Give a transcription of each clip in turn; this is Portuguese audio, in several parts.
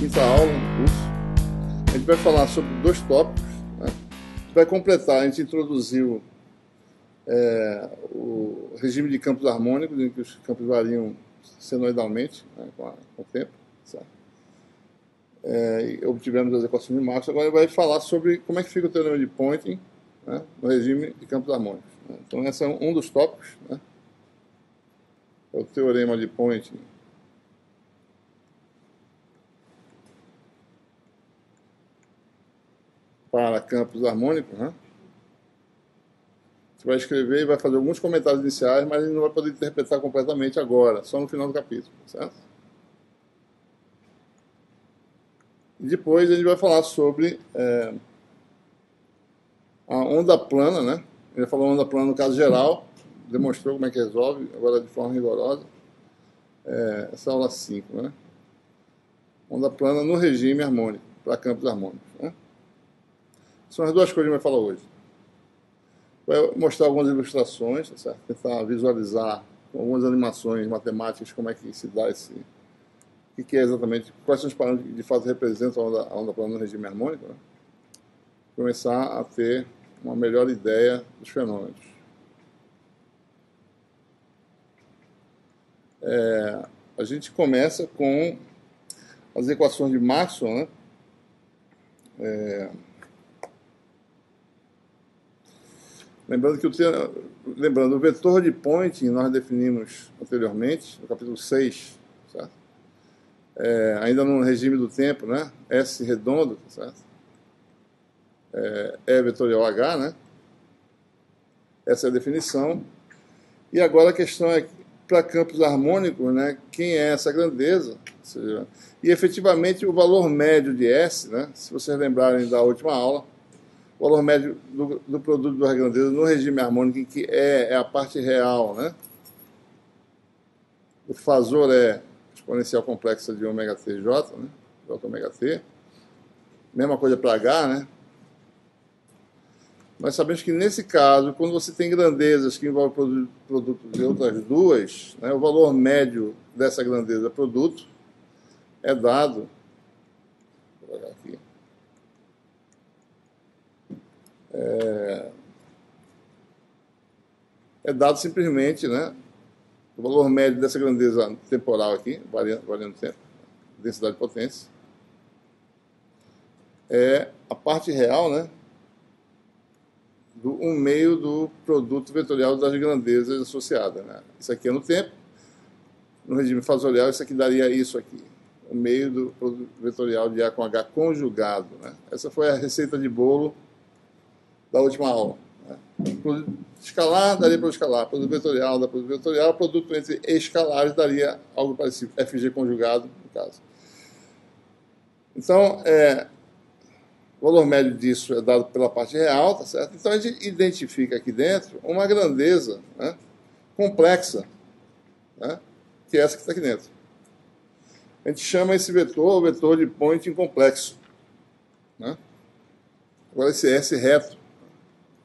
quinta aula do curso. A gente vai falar sobre dois tópicos, né? Vai completar, a gente introduziu o regime de campos harmônicos, em que os campos variam senoidalmente, né, com o tempo, certo? E obtivemos as equações de Maxwell. Agora vai falar sobre como é que fica o teorema de Poynting, né, no regime de campos harmônicos, né? Então esse é um dos tópicos, né? É o teorema de Poynting para campos harmônicos, né? Você vai escrever e vai fazer alguns comentários iniciais, mas ele não vai poder interpretar completamente agora, só no final do capítulo, certo? E depois a gente vai falar sobre a onda plana, né? Ele falou onda plana no caso geral, demonstrou como é que resolve, agora de forma rigorosa. Essa aula 5, né? Onda plana no regime harmônico, para campos harmônicos, né? São as duas coisas que a gente vai falar hoje. Vai mostrar algumas ilustrações, tá certo? Tentar visualizar com algumas animações matemáticas como é que se dá esse... O que é exatamente, quais são os parâmetros que de fato representam a onda plana no regime harmônico, né? Começar a ter uma melhor ideia dos fenômenos. A gente começa com as equações de Maxwell, né? Lembrando que o vetor de Poynting nós definimos anteriormente, no capítulo 6, certo? Ainda no regime do tempo, né? S redondo, certo? E vetorial H, né? Essa é a definição. E agora a questão é, para campos harmônicos, né? Quem é essa grandeza? Ou seja, e efetivamente o valor médio de S, né? Se vocês lembrarem da última aula, o valor médio do produto das grandezas no regime harmônico, que é a parte real, né? O fasor é exponencial complexa de ômega t j, né? J ômega t. Mesma coisa para H, né? Nós sabemos que nesse caso, quando você tem grandezas que envolvem produto de outras duas, né, o valor médio dessa grandeza produto é dado, vou pegar aqui, é dado simplesmente, né, o valor médio dessa grandeza temporal aqui, variando o tempo, densidade de potência, é a parte real, né, do 1/2 do produto vetorial das grandezas associadas, né? Isso aqui é no tempo, no regime fasorial, isso aqui daria isso aqui, 1/2 do produto vetorial de A com H conjugado, né? Essa foi a receita de bolo da última aula, né? Produto escalar daria para o escalar, produto vetorial dá produto vetorial, produto entre escalares daria algo parecido, FG conjugado, no caso. Então, o valor médio disso é dado pela parte real, tá certo? Então a gente identifica aqui dentro uma grandeza, né, complexa, né, que é essa que está aqui dentro. A gente chama esse vetor o vetor de Poynting complexo, né? Agora esse S reto,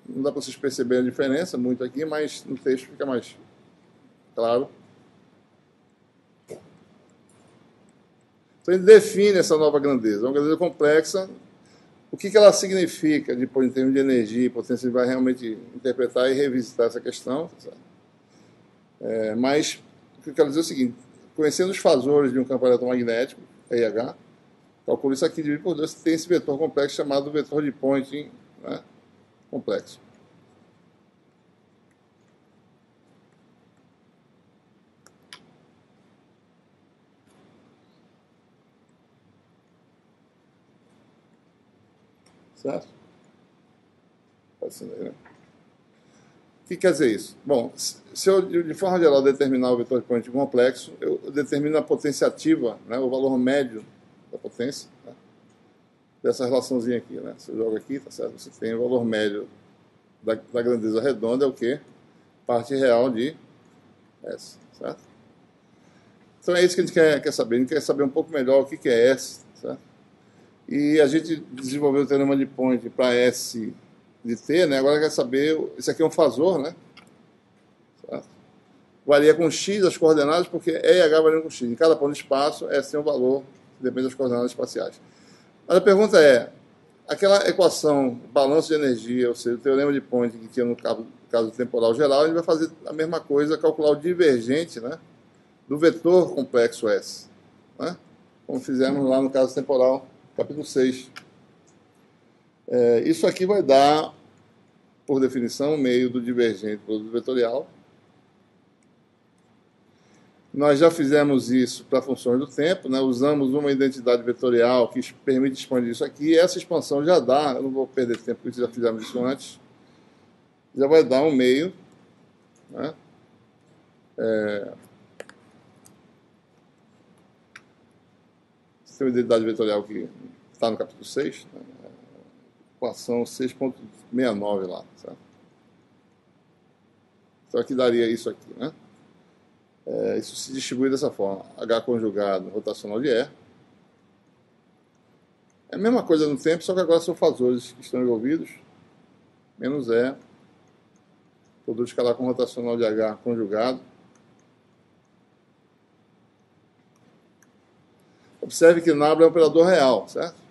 não dá para vocês perceberem a diferença muito aqui, mas no texto fica mais claro. Então ele define essa nova grandeza, uma grandeza complexa. O que ela significa, depois, em termos de energia e potência, ele vai realmente interpretar e revisitar essa questão. Mas o que eu quero dizer é o seguinte: conhecendo os fasores de um campo eletromagnético, EH, calculo isso aqui dividido por 2, tem esse vetor complexo chamado vetor de Poynting, né, complexo. Certo? Aí, né? O que quer dizer isso? Bom, se eu, de forma geral, determinar o vetor de Poynting complexo, eu determino a potência ativa, né, o valor médio da potência, né, dessa relaçãozinha aqui, né? Você joga aqui, tá certo? Você tem o valor médio da grandeza redonda, é o quê? Parte real de S, certo? Então é isso que a gente quer saber. A gente quer saber um pouco melhor o que é S, certo? E a gente desenvolveu o teorema de Poynting para S de T, né? Agora quer saber, isso aqui é um fasor, né? Certo? Varia com X as coordenadas, porque E e H variam com X. Em cada ponto de espaço, S tem um valor depende das coordenadas espaciais. Mas a pergunta é, aquela equação, balanço de energia, ou seja, o teorema de Point que tinha no caso temporal geral, a gente vai fazer a mesma coisa, calcular o divergente, né, do vetor complexo S, né, como fizemos lá no caso temporal, capítulo 6. Isso aqui vai dar, por definição, o meio do divergente do produto vetorial. Nós já fizemos isso para funções do tempo, né? Usamos uma identidade vetorial que permite expandir isso aqui, e essa expansão já dá, eu não vou perder tempo, porque já fizemos isso antes, já vai dar um meio, né? Tem uma identidade vetorial que está no capítulo 6, né? Equação 6.69 lá, certo? Então aqui daria isso aqui, né? Isso se distribui dessa forma, H conjugado rotacional de E. É a mesma coisa no tempo, só que agora são fasores que estão envolvidos, menos E, produto escalar com rotacional de H conjugado. Observe que nabla é um operador real, certo?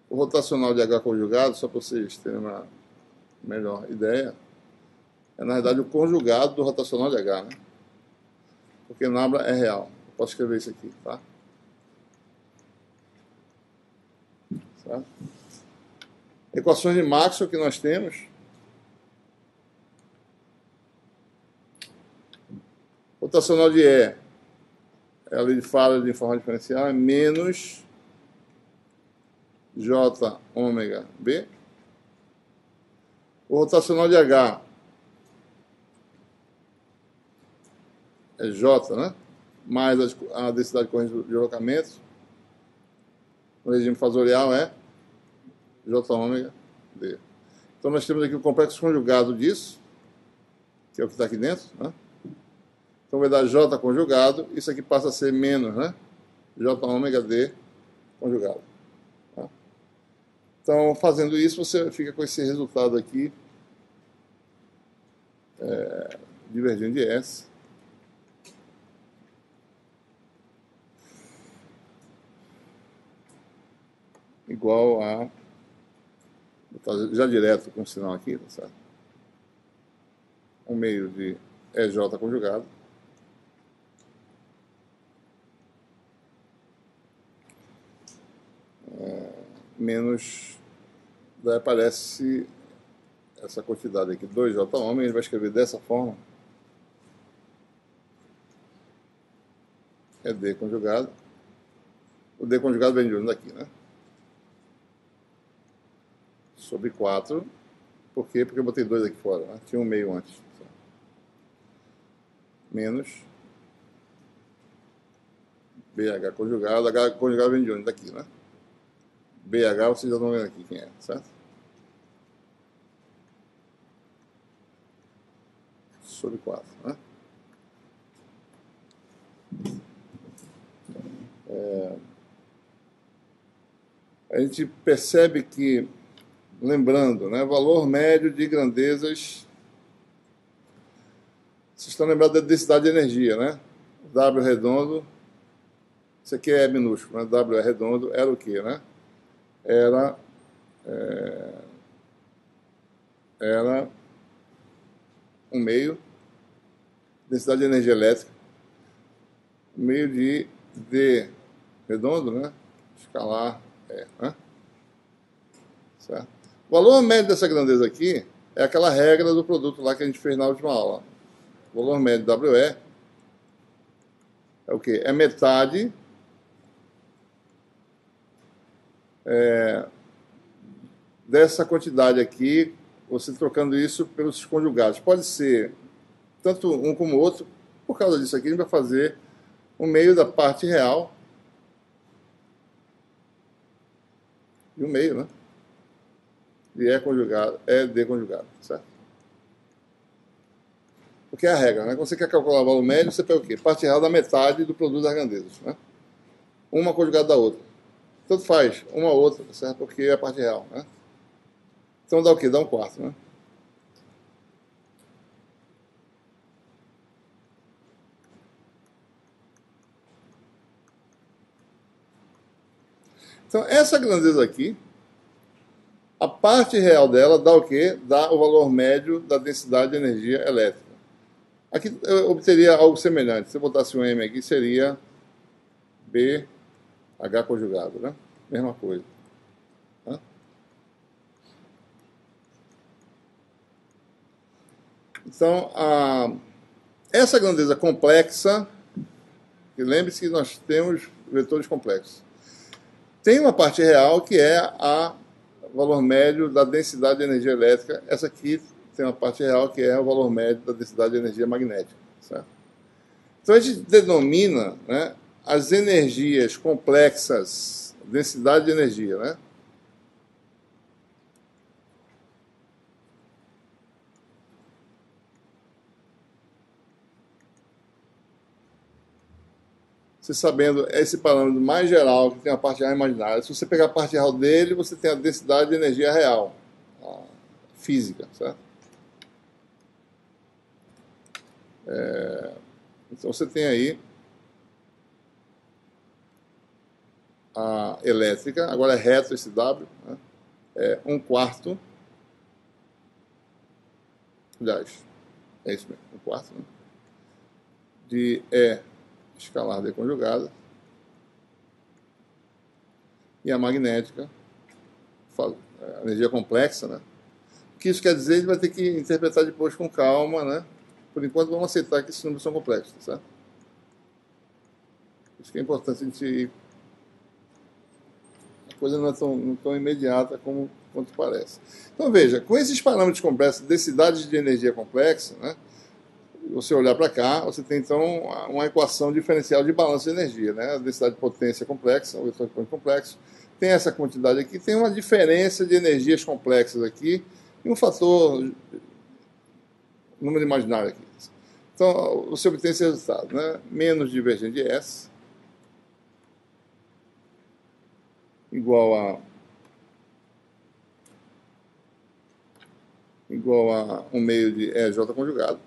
O rotacional de H conjugado, só para vocês terem uma melhor ideia, é na verdade o conjugado do rotacional de H, né? Porque nabla é real. Eu posso escrever isso aqui, tá? Certo? Equações de Maxwell que nós temos. Rotacional de E, ela ele fala de forma diferencial, é menos J ômega B. O rotacional de H é J, né? Mais a densidade de corrente de deslocamento. O regime fasorial é J ômega D. Então nós temos aqui o complexo conjugado disso, que é o que está aqui dentro, né? Então vai dar J conjugado, isso aqui passa a ser menos, né? J ômega D conjugado. Tá? Então, fazendo isso, você fica com esse resultado aqui, divergente de S. Igual a... já direto com o sinal aqui, tá certo? Um meio de EJ conjugado. Menos, daí aparece essa quantidade aqui, 2J ômega, a gente vai escrever dessa forma. É D conjugado. O D conjugado vem de onde daqui, né? Sobre 4. Por quê? Porque eu botei 2 aqui fora, né? Tinha um meio antes. Menos BH conjugado. H conjugado vem de onde? Daqui, né? BH, vocês já estão vendo aqui quem é, certo? Sobre 4, né? A gente percebe que, lembrando, né, valor médio de grandezas, vocês estão lembrados da densidade de energia, né? W redondo, isso aqui é minúsculo, né? W é redondo, era o quê, né? Era um meio, densidade de energia elétrica, meio de D redondo, né? Escalar né? Certo? O valor médio dessa grandeza aqui é aquela regra do produto lá que a gente fez na última aula. O valor médio WE é o quê? É metade dessa quantidade aqui, você trocando isso pelos conjugados. Pode ser tanto um como o outro. Por causa disso aqui, a gente vai fazer o meio da parte real e o meio, né? E é conjugado, é D conjugado, certo? Porque é a regra, né? Quando você quer calcular o valor médio, você pega o quê? Parte real da metade do produto das grandezas, né? Uma conjugada da outra. Tanto faz, uma ou outra, certo? Porque é a parte real, né? Então dá o quê? Dá um quarto, né? Então, essa grandeza aqui, a parte real dela dá o quê? Dá o valor médio da densidade de energia elétrica. Aqui eu obteria algo semelhante. Se eu botasse um M aqui, seria BH conjugado, né? Mesma coisa. Tá? Então, essa grandeza complexa, lembre-se que nós temos vetores complexos. Tem uma parte real que é o valor médio da densidade de energia elétrica. Essa aqui tem uma parte real que é o valor médio da densidade de energia magnética. Certo? Então a gente denomina, né, as energias complexas, densidade de energia, né? Você sabendo esse parâmetro mais geral, que tem a parte real imaginária, se você pegar a parte real dele, você tem a densidade de energia real, a física, certo? Então você tem aí a elétrica, agora é reto esse W, né? É 1/4, aliás, é isso mesmo, 1/4, né? De E escalar D conjugada, e a magnética, a energia complexa, né? O que isso quer dizer, a gente vai ter que interpretar depois com calma, né? Por enquanto, vamos aceitar que esses números são complexos, tá certo? Isso que é importante a gente ir. A coisa não é tão imediata quanto parece. Então, veja, com esses parâmetros complexos, densidades de energia complexa, né? Você olhar para cá, você tem então uma equação diferencial de balanço de energia, né? A densidade de potência complexa, o vetor de potência complexo, tem essa quantidade aqui, tem uma diferença de energias complexas aqui, e um fator, número imaginário aqui. Então, você obtém esse resultado, né? Menos divergente de S, igual a 1/2 de EJ conjugado.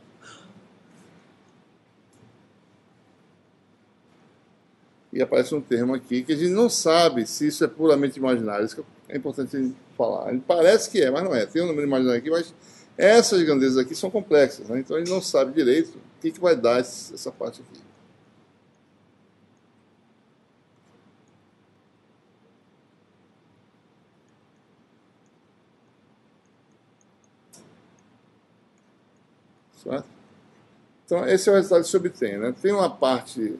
E aparece um termo aqui que a gente não sabe se isso é puramente imaginário. Isso que é importante falar. Parece que é, mas não é. Tem um número imaginário aqui, mas essas grandezas aqui são complexas, né? Então a gente não sabe direito o que vai dar essa parte aqui. Certo? Então esse é o resultado que se obtém, né? Tem uma parte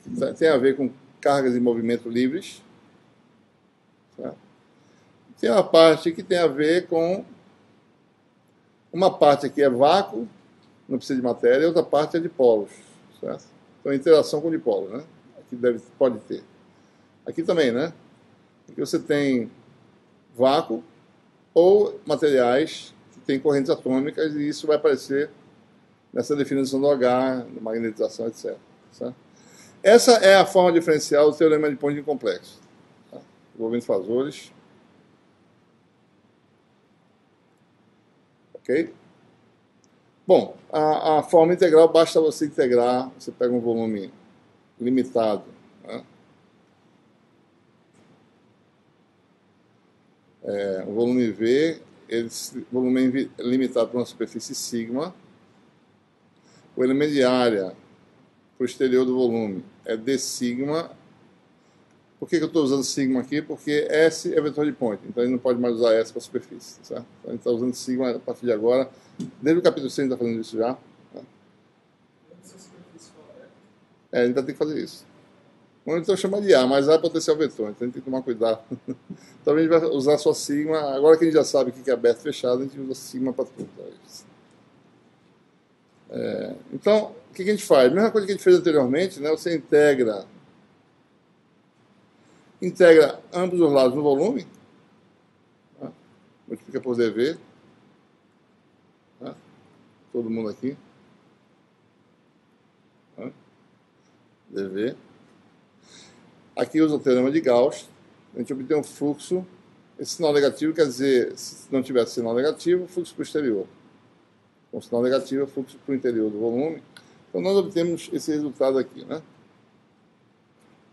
que tem a ver com cargas em movimento livres. Certo? Tem uma parte que tem a ver com... Uma parte aqui é vácuo, não precisa de matéria, e outra parte é de polos. Certo? Então, interação com dipolos, né? Aqui pode ter. Aqui também, né? Aqui você tem vácuo ou materiais que têm correntes atômicas, e isso vai aparecer nessa definição do H, da magnetização, etc. Certo? Essa é a forma diferencial do teorema de Poynting complexo. Tá? Envolvendo fasores. Ok? Bom, a forma integral, basta você integrar, você pega um volume limitado, né? O volume V, volume limitado para uma superfície sigma. O elemento de área para o exterior do volume é d sigma. Por que eu estou usando sigma aqui? Porque S é vetor de Poynting, então a gente não pode mais usar S para a superfície. Certo? Então a gente está usando sigma a partir de agora. Desde o capítulo 6 a gente está fazendo isso já. Tá? A gente vai ter que fazer isso. Ou então chama de A, mas A é potencial vetor, então a gente tem que tomar cuidado. Então a gente vai usar só sigma. Agora que a gente já sabe o que é aberto e fechado, a gente usa sigma para tudo. Então, o que a gente faz? A mesma coisa que a gente fez anteriormente, né? Você integra ambos os lados no volume, tá? Multiplica por dV, tá? Todo mundo aqui, tá? dV. Aqui usa o teorema de Gauss, a gente obtém um fluxo. Esse sinal negativo quer dizer, se não tivesse sinal negativo, fluxo para o exterior. Com sinal negativo, fluxo para o interior do volume. Então nós obtemos esse resultado aqui, né?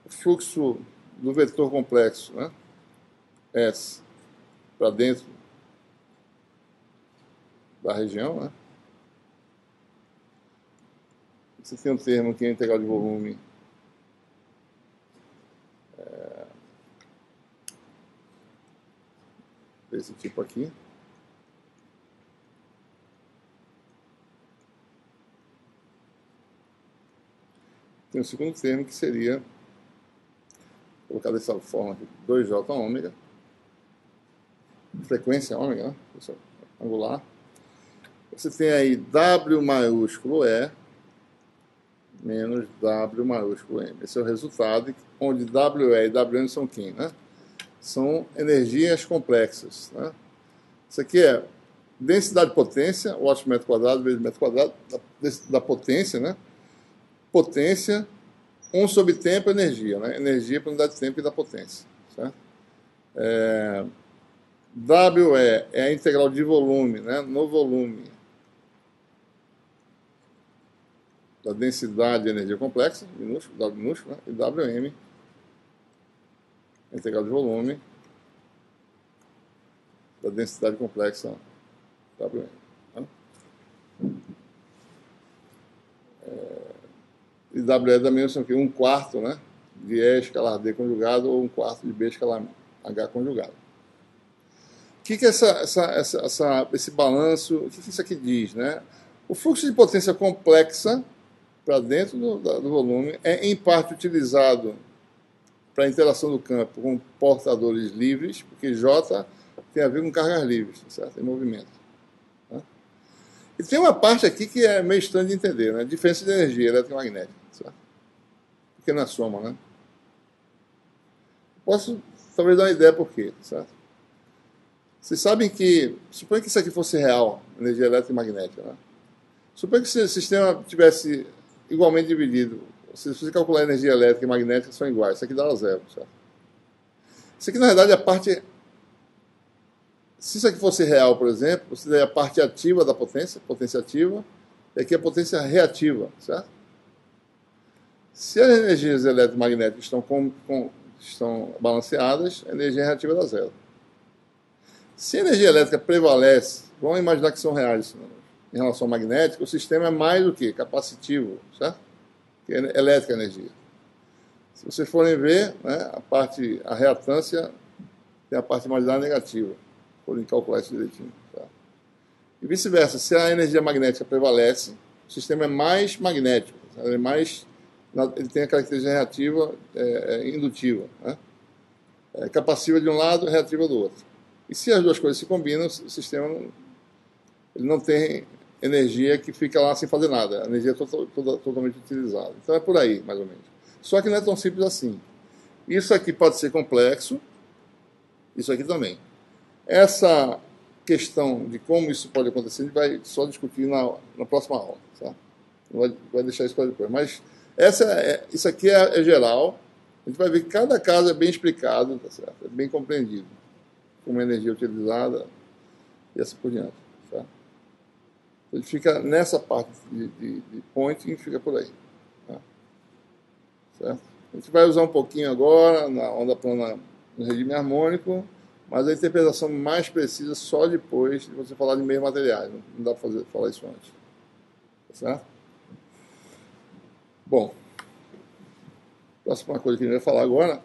O fluxo do vetor complexo, né, S, para dentro da região, né, você tem um termo que é integral de volume desse tipo aqui. Tem um segundo termo que seria, colocar dessa forma aqui, 2J ômega, frequência ômega, né, angular. Você tem aí W maiúsculo E menos W maiúsculo M. Esse é o resultado, onde WE e WM são quem, né? São energias complexas, né? Isso aqui é densidade de potência, watt por metro quadrado vezes metro quadrado da potência, né? Potência, 1 sobre tempo, energia, né? Energia por unidade de tempo e da potência, certo? WE é a integral de volume, né? No volume da densidade de energia complexa, minúsculo, W minúsculo, né? E WM, a integral de volume da densidade complexa, WM. Né? E WE também são aqui 1/4, né? De E escalar D conjugado ou 1/4 de B escalar H conjugado. O que é esse balanço, o que isso aqui diz, né? O fluxo de potência complexa para dentro do volume é, em parte, utilizado para a interação do campo com portadores livres, porque J tem a ver com cargas livres, certo? Em movimento. Né? E tem uma parte aqui que é meio estranho de entender, né? Diferença de energia eletromagnética, certo? Porque na soma, né? Posso talvez dar uma ideia por quê, certo? Vocês sabem que, suponha que isso aqui fosse real, energia eletromagnética, né? Suponha que se o sistema tivesse igualmente dividido, se você calcular a energia elétrica e magnética são iguais, isso aqui dá 0, certo? Isso aqui, na verdade, é a parte... Se isso aqui fosse real, por exemplo, você teria a parte ativa da potência ativa, e aqui a potência reativa, certo? Se as energias eletromagnéticas estão balanceadas, a energia reativa dá 0. Se a energia elétrica prevalece, vamos imaginar que são reais em relação ao magnético, o sistema é mais do que capacitivo, certo? Que é elétrica a energia. Se vocês forem ver, né, a reatância tem a parte marginal negativa. Podem calcular isso direitinho. Tá? E vice-versa, se a energia magnética prevalece, o sistema é mais magnético, ele tem a característica reativa indutiva, né? Capacitiva de um lado, reativa do outro. E se as duas coisas se combinam, o sistema ele não tem energia que fica lá sem fazer nada. A energia é totalmente utilizada. Então é por aí, mais ou menos. Só que não é tão simples assim. Isso aqui pode ser complexo, isso aqui também. Essa questão de como isso pode acontecer, a gente vai só discutir na próxima aula. Tá? Vai deixar isso para depois. Mas isso aqui é geral. A gente vai ver que cada caso é bem explicado, tá certo? É bem compreendido. Como a energia é utilizada e assim por diante. Tá? Ele fica nessa parte de pointing, fica por aí. Tá? Certo? A gente vai usar um pouquinho agora na onda plana no regime harmônico, mas a interpretação mais precisa só depois de você falar de meios materiais. Não dá para falar isso antes. Tá certo? Bom, a próxima coisa que a gente vai falar agora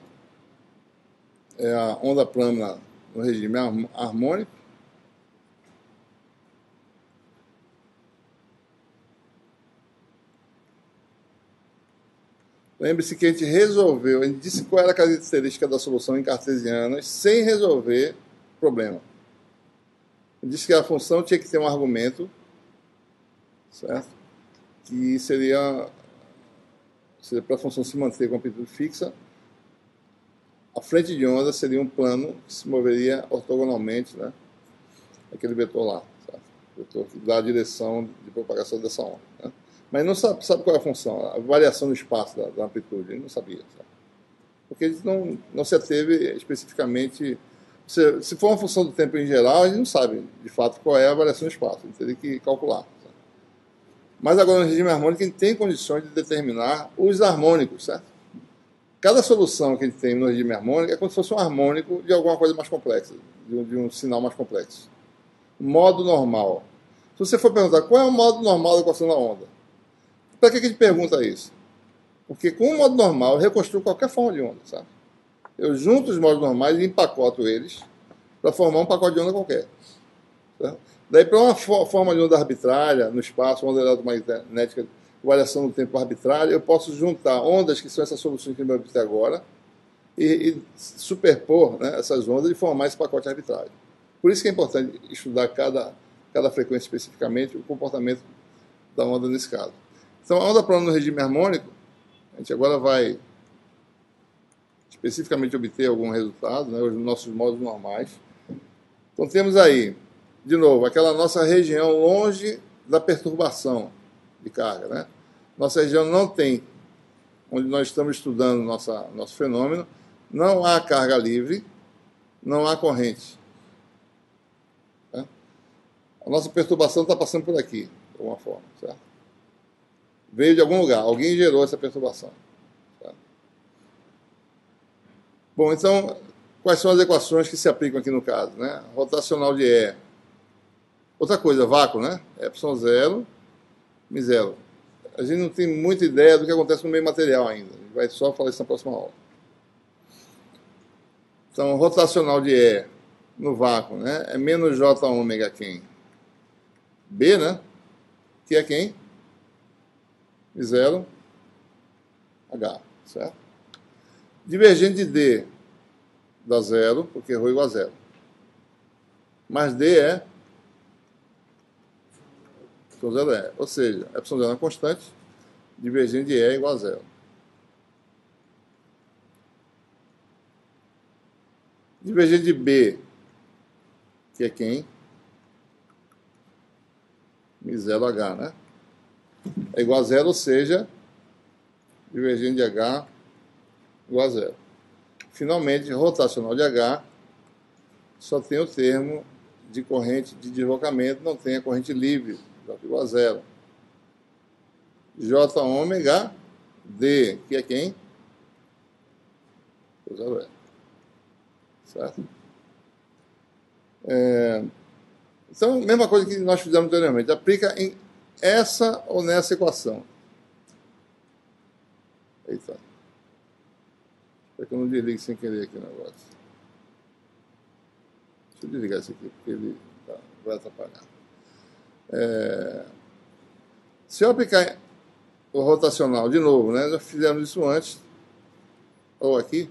é a onda plana no regime harmônico. Lembre-se que a gente disse qual era a característica da solução em cartesianas sem resolver o problema. A gente disse que a função tinha que ter um argumento, certo? Que seria para a função se manter com amplitude fixa, a frente de onda seria um plano que se moveria ortogonalmente, né? Aquele vetor lá, certo? O vetor que dá a direção de propagação dessa onda, né? Mas não sabe qual é a função, a variação no espaço da amplitude, ele não sabia. Sabe? Porque ele não se ateve especificamente... Se for uma função do tempo em geral, a gente não sabe, de fato, qual é a variação no espaço, a gente teria que calcular. Sabe? Mas agora, no regime harmônico, a gente tem condições de determinar os harmônicos, certo? Cada solução que a gente tem no regime harmônico é como se fosse um harmônico de alguma coisa mais complexa, de um sinal mais complexo. Modo normal. Se você for perguntar qual é o modo normal da equação da onda, para que a gente pergunta isso? Porque com o modo normal eu reconstruo qualquer forma de onda, sabe? Eu junto os modos normais e empacoto eles para formar um pacote de onda qualquer. Certo? Daí, para uma forma de onda arbitrária no espaço, onda eletromagnética, variação no tempo arbitrária, eu posso juntar ondas que são essas soluções que eu obter agora e superpor, né, essas ondas e formar esse pacote arbitrário. Por isso que é importante estudar cada frequência especificamente, o comportamento da onda nesse caso. Então, a onda plana no regime harmônico, a gente agora vai especificamente obter algum resultado, né, os nossos modos normais. Então, temos aí, de novo, aquela nossa região longe da perturbação de carga, né? Nossa região não tem, onde nós estamos estudando nosso fenômeno, não há carga livre, não há corrente. Né? A nossa perturbação está passando por aqui, de alguma forma, certo? Veio de algum lugar, alguém gerou essa perturbação. Certo? Bom, então, quais são as equações que se aplicam aqui no caso? Né? Rotacional de E. Outra coisa, vácuo, né? ε0, μ0. A gente não tem muita ideia do que acontece no meio material ainda. A gente vai só falar isso na próxima aula. Então, rotacional de E no vácuo, né? É menos J ômega quem? B, né? Que é quem? μ0 H, certo? Divergente de D dá zero, porque ρ igual a zero. Mas D é ε0 é. Ou seja, ε0 é uma constante, divergente de E é igual a zero. Divergente de B, que é quem? μ0H, né? É igual a zero, ou seja, divergente de H igual a zero. Finalmente, rotacional de H só tem o termo de corrente de deslocamento, não tem a corrente livre, J igual a zero. J ômega D, que é quem? Zero é. Certo? Então, mesma coisa que nós fizemos anteriormente, aplica em essa ou nessa equação. Eita. Espero que eu não desligue sem querer aqui o negócio. Deixa eu desligar isso aqui, porque ele vai atrapalhar. Se eu aplicar o rotacional de novo, né? Já fizemos isso antes, ou aqui.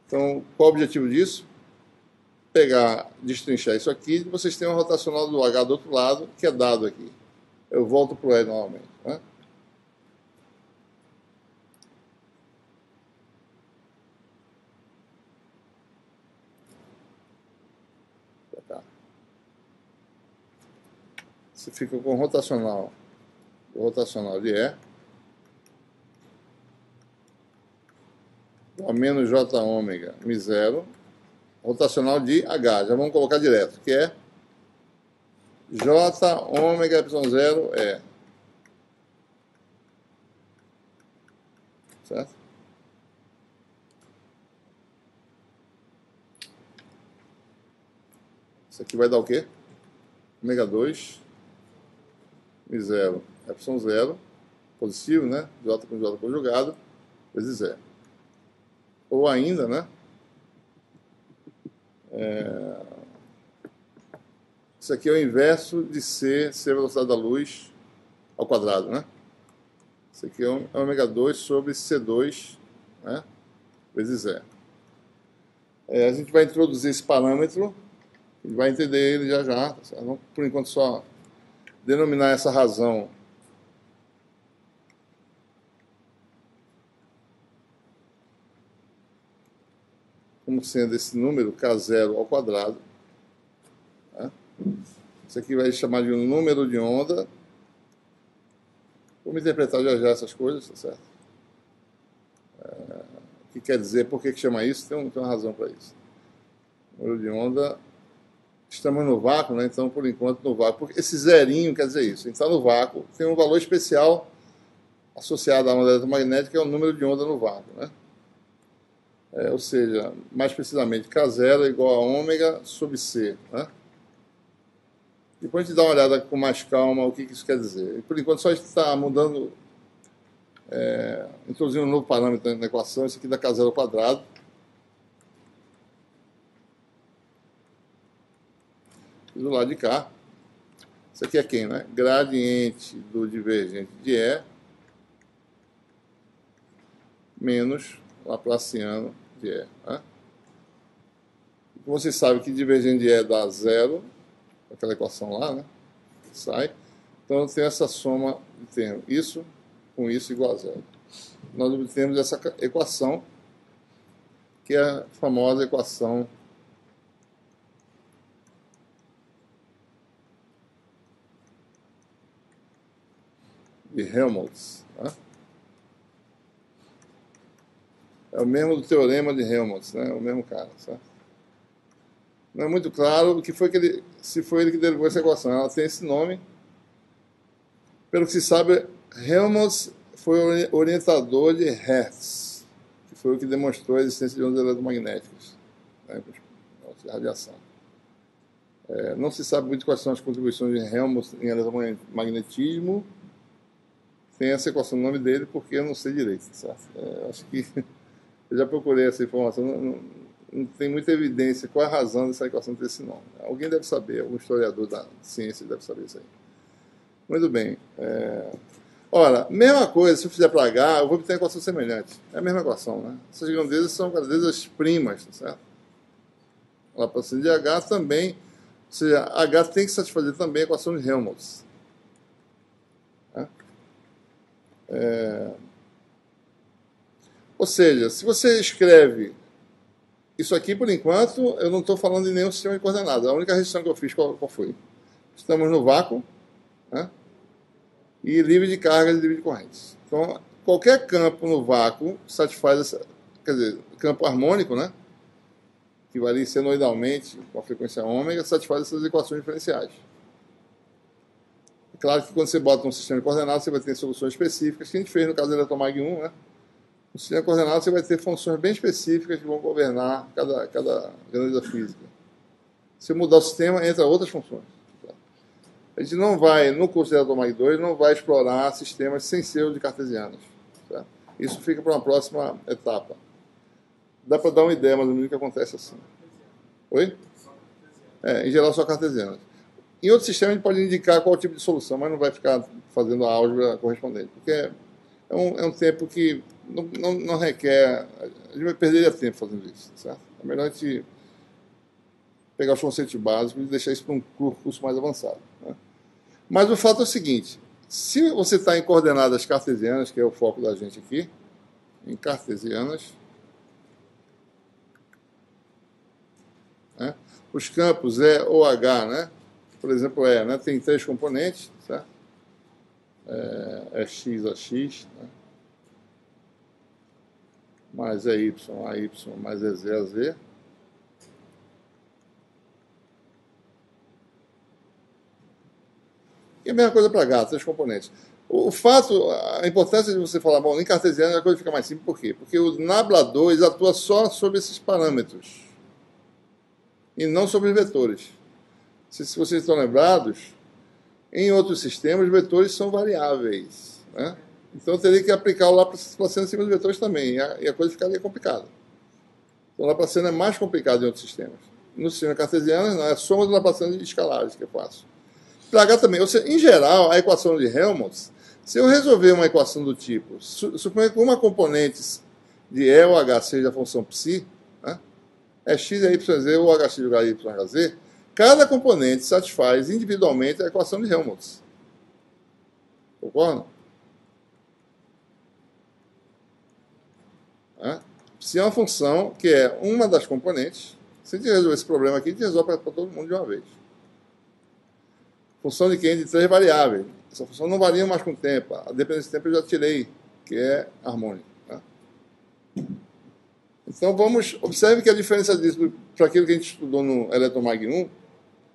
Então, qual o objetivo disso? Pegar, destrinchar isso aqui, e vocês têm um rotacional do H do outro lado, que é dado aqui. Eu volto para o E novamente. Né? Você fica com o rotacional de E, a menos J ômega μ0, rotacional de H, já vamos colocar direto, que é J ômega ε0 é. Certo? Isso aqui vai dar o quê? Ômega 2 μ0 ε0, positivo, né? J com J conjugado, vezes E. Ou ainda, né? Isso aqui é o inverso de C a velocidade da luz ao quadrado, né? Isso aqui é ômega 2 sobre C2, né? Vezes E. A gente vai introduzir esse parâmetro e vai entender ele já já. Tá certo? Vamos, por enquanto, só denominar essa razão como sendo esse número K0 ao quadrado. Né? Isso aqui vai chamar de um número de onda. Vamos interpretar já já essas coisas, tá certo? O que quer dizer, por que chama isso? Tem uma razão para isso. Número de onda. Estamos no vácuo, né? Então, por enquanto, no vácuo. Porque esse zerinho quer dizer isso. Então, no vácuo tem um valor especial associada à onda eletromagnética é o número de onda no vácuo, né? Ou seja, mais precisamente, K0 é igual a ômega sobre C, né? Depois a gente dá uma olhada com mais calma o que isso quer dizer. E, por enquanto, só está mudando, introduzindo um novo parâmetro na equação, isso aqui dá K0 ao quadrado. E do lado de cá, isso aqui é quem, né? Gradiente do divergente de E menos Laplaciano de E. Né? Vocês sabem que divergente de E dá zero, aquela equação lá, né? Sai. Então tem essa soma de termos. Isso com isso igual a zero. Nós obtemos essa equação, que é a famosa equação de Helmholtz. Né? É o mesmo do teorema de Helmholtz, né? O mesmo cara, certo? Não é muito claro o que foi que ele, se foi ele que derivou essa equação. Ela tem esse nome. Pelo que se sabe, Helmholtz foi o orientador de Hertz, que foi o que demonstrou a existência de ondas eletromagnéticas, né, de radiação. Não se sabe muito quais são as contribuições de Helmholtz em eletromagnetismo. Tem essa equação no nome dele porque eu não sei direito, certo? Acho que eu já procurei essa informação. Não tem muita evidência qual é a razão dessa equação ter esse nome. Alguém deve saber, algum historiador da ciência deve saber isso aí. Muito bem. Ora, mesma coisa, se eu fizer para H, eu vou obter uma equação semelhante. É a mesma equação, né? Essas grandezas são grandezas primas, tá certo? A Laplaciano de H também, ou seja, H tem que satisfazer também a equação de Helmholtz. Né? Ou seja, se você escreve isso aqui, por enquanto, eu não estou falando de nenhum sistema de coordenadas. A única restrição que eu fiz, qual foi? Estamos no vácuo, né? E livre de cargas e livre de correntes. Então, qualquer campo no vácuo satisfaz essa, quer dizer, campo harmônico, né? Que varia senoidalmente com a frequência ômega, satisfaz essas equações diferenciais. É claro que quando você bota um sistema de coordenadas, você vai ter soluções específicas, que a gente fez no caso do Eletromag 1, né? No sistema de coordenadas você vai ter funções bem específicas que vão governar cada grandeza física. Se mudar o sistema, entra outras funções. A gente não vai, no curso de Eletromag 2, não vai explorar sistemas sem ser o de cartesianos. Certo? Isso fica para uma próxima etapa. Dá para dar uma ideia, mas o que acontece assim. Oi? Em geral, só cartesianas. Em outro sistema, a gente pode indicar qual tipo de solução, mas não vai ficar fazendo a álgebra correspondente, porque é um tempo que não requer... A gente vai perder tempo fazendo isso, certo? É melhor a gente pegar os conceitos básicos e deixar isso para um curso mais avançado. Né? Mas o fato é o seguinte, se você está em coordenadas cartesianas, que é o foco da gente aqui, em cartesianas, né? Os campos E ou H, né? Por exemplo, E, né? Tem 3 componentes, certo? É X a X, né? Mais EY a Y, mais EZ a Z. E a mesma coisa para H, 3 componentes. O fato, a importância de você falar, bom, em cartesiano a coisa fica mais simples, por quê? Porque o nabla2 atua só sobre esses parâmetros e não sobre os vetores. Se vocês estão lembrados, em outros sistemas, os vetores são variáveis. Né? Então, eu teria que aplicar o Laplaciano em cima dos vetores também, e a coisa ficaria complicada. Então, o Laplaciano é mais complicado em outros sistemas. No sistema cartesiano, é a soma do Laplaciano de escalares que eu faço. Para H também. Ou seja, em geral, a equação de Helmholtz, se eu resolver uma equação do tipo, suponha que uma componente de E ou H seja a função psi, né? É x é yz ou hx igual a yhz, cada componente satisfaz individualmente a equação de Helmholtz. Concorda? Se é uma função que é uma das componentes, se a gente resolver esse problema aqui, a gente resolve para todo mundo de uma vez. Função de quem? De 3 variáveis. Essa função não varia mais com o tempo. A dependência do tempo eu já tirei, que é harmônico. Né? Então, observe que a diferença disso para aquilo que a gente estudou no Eletromag 1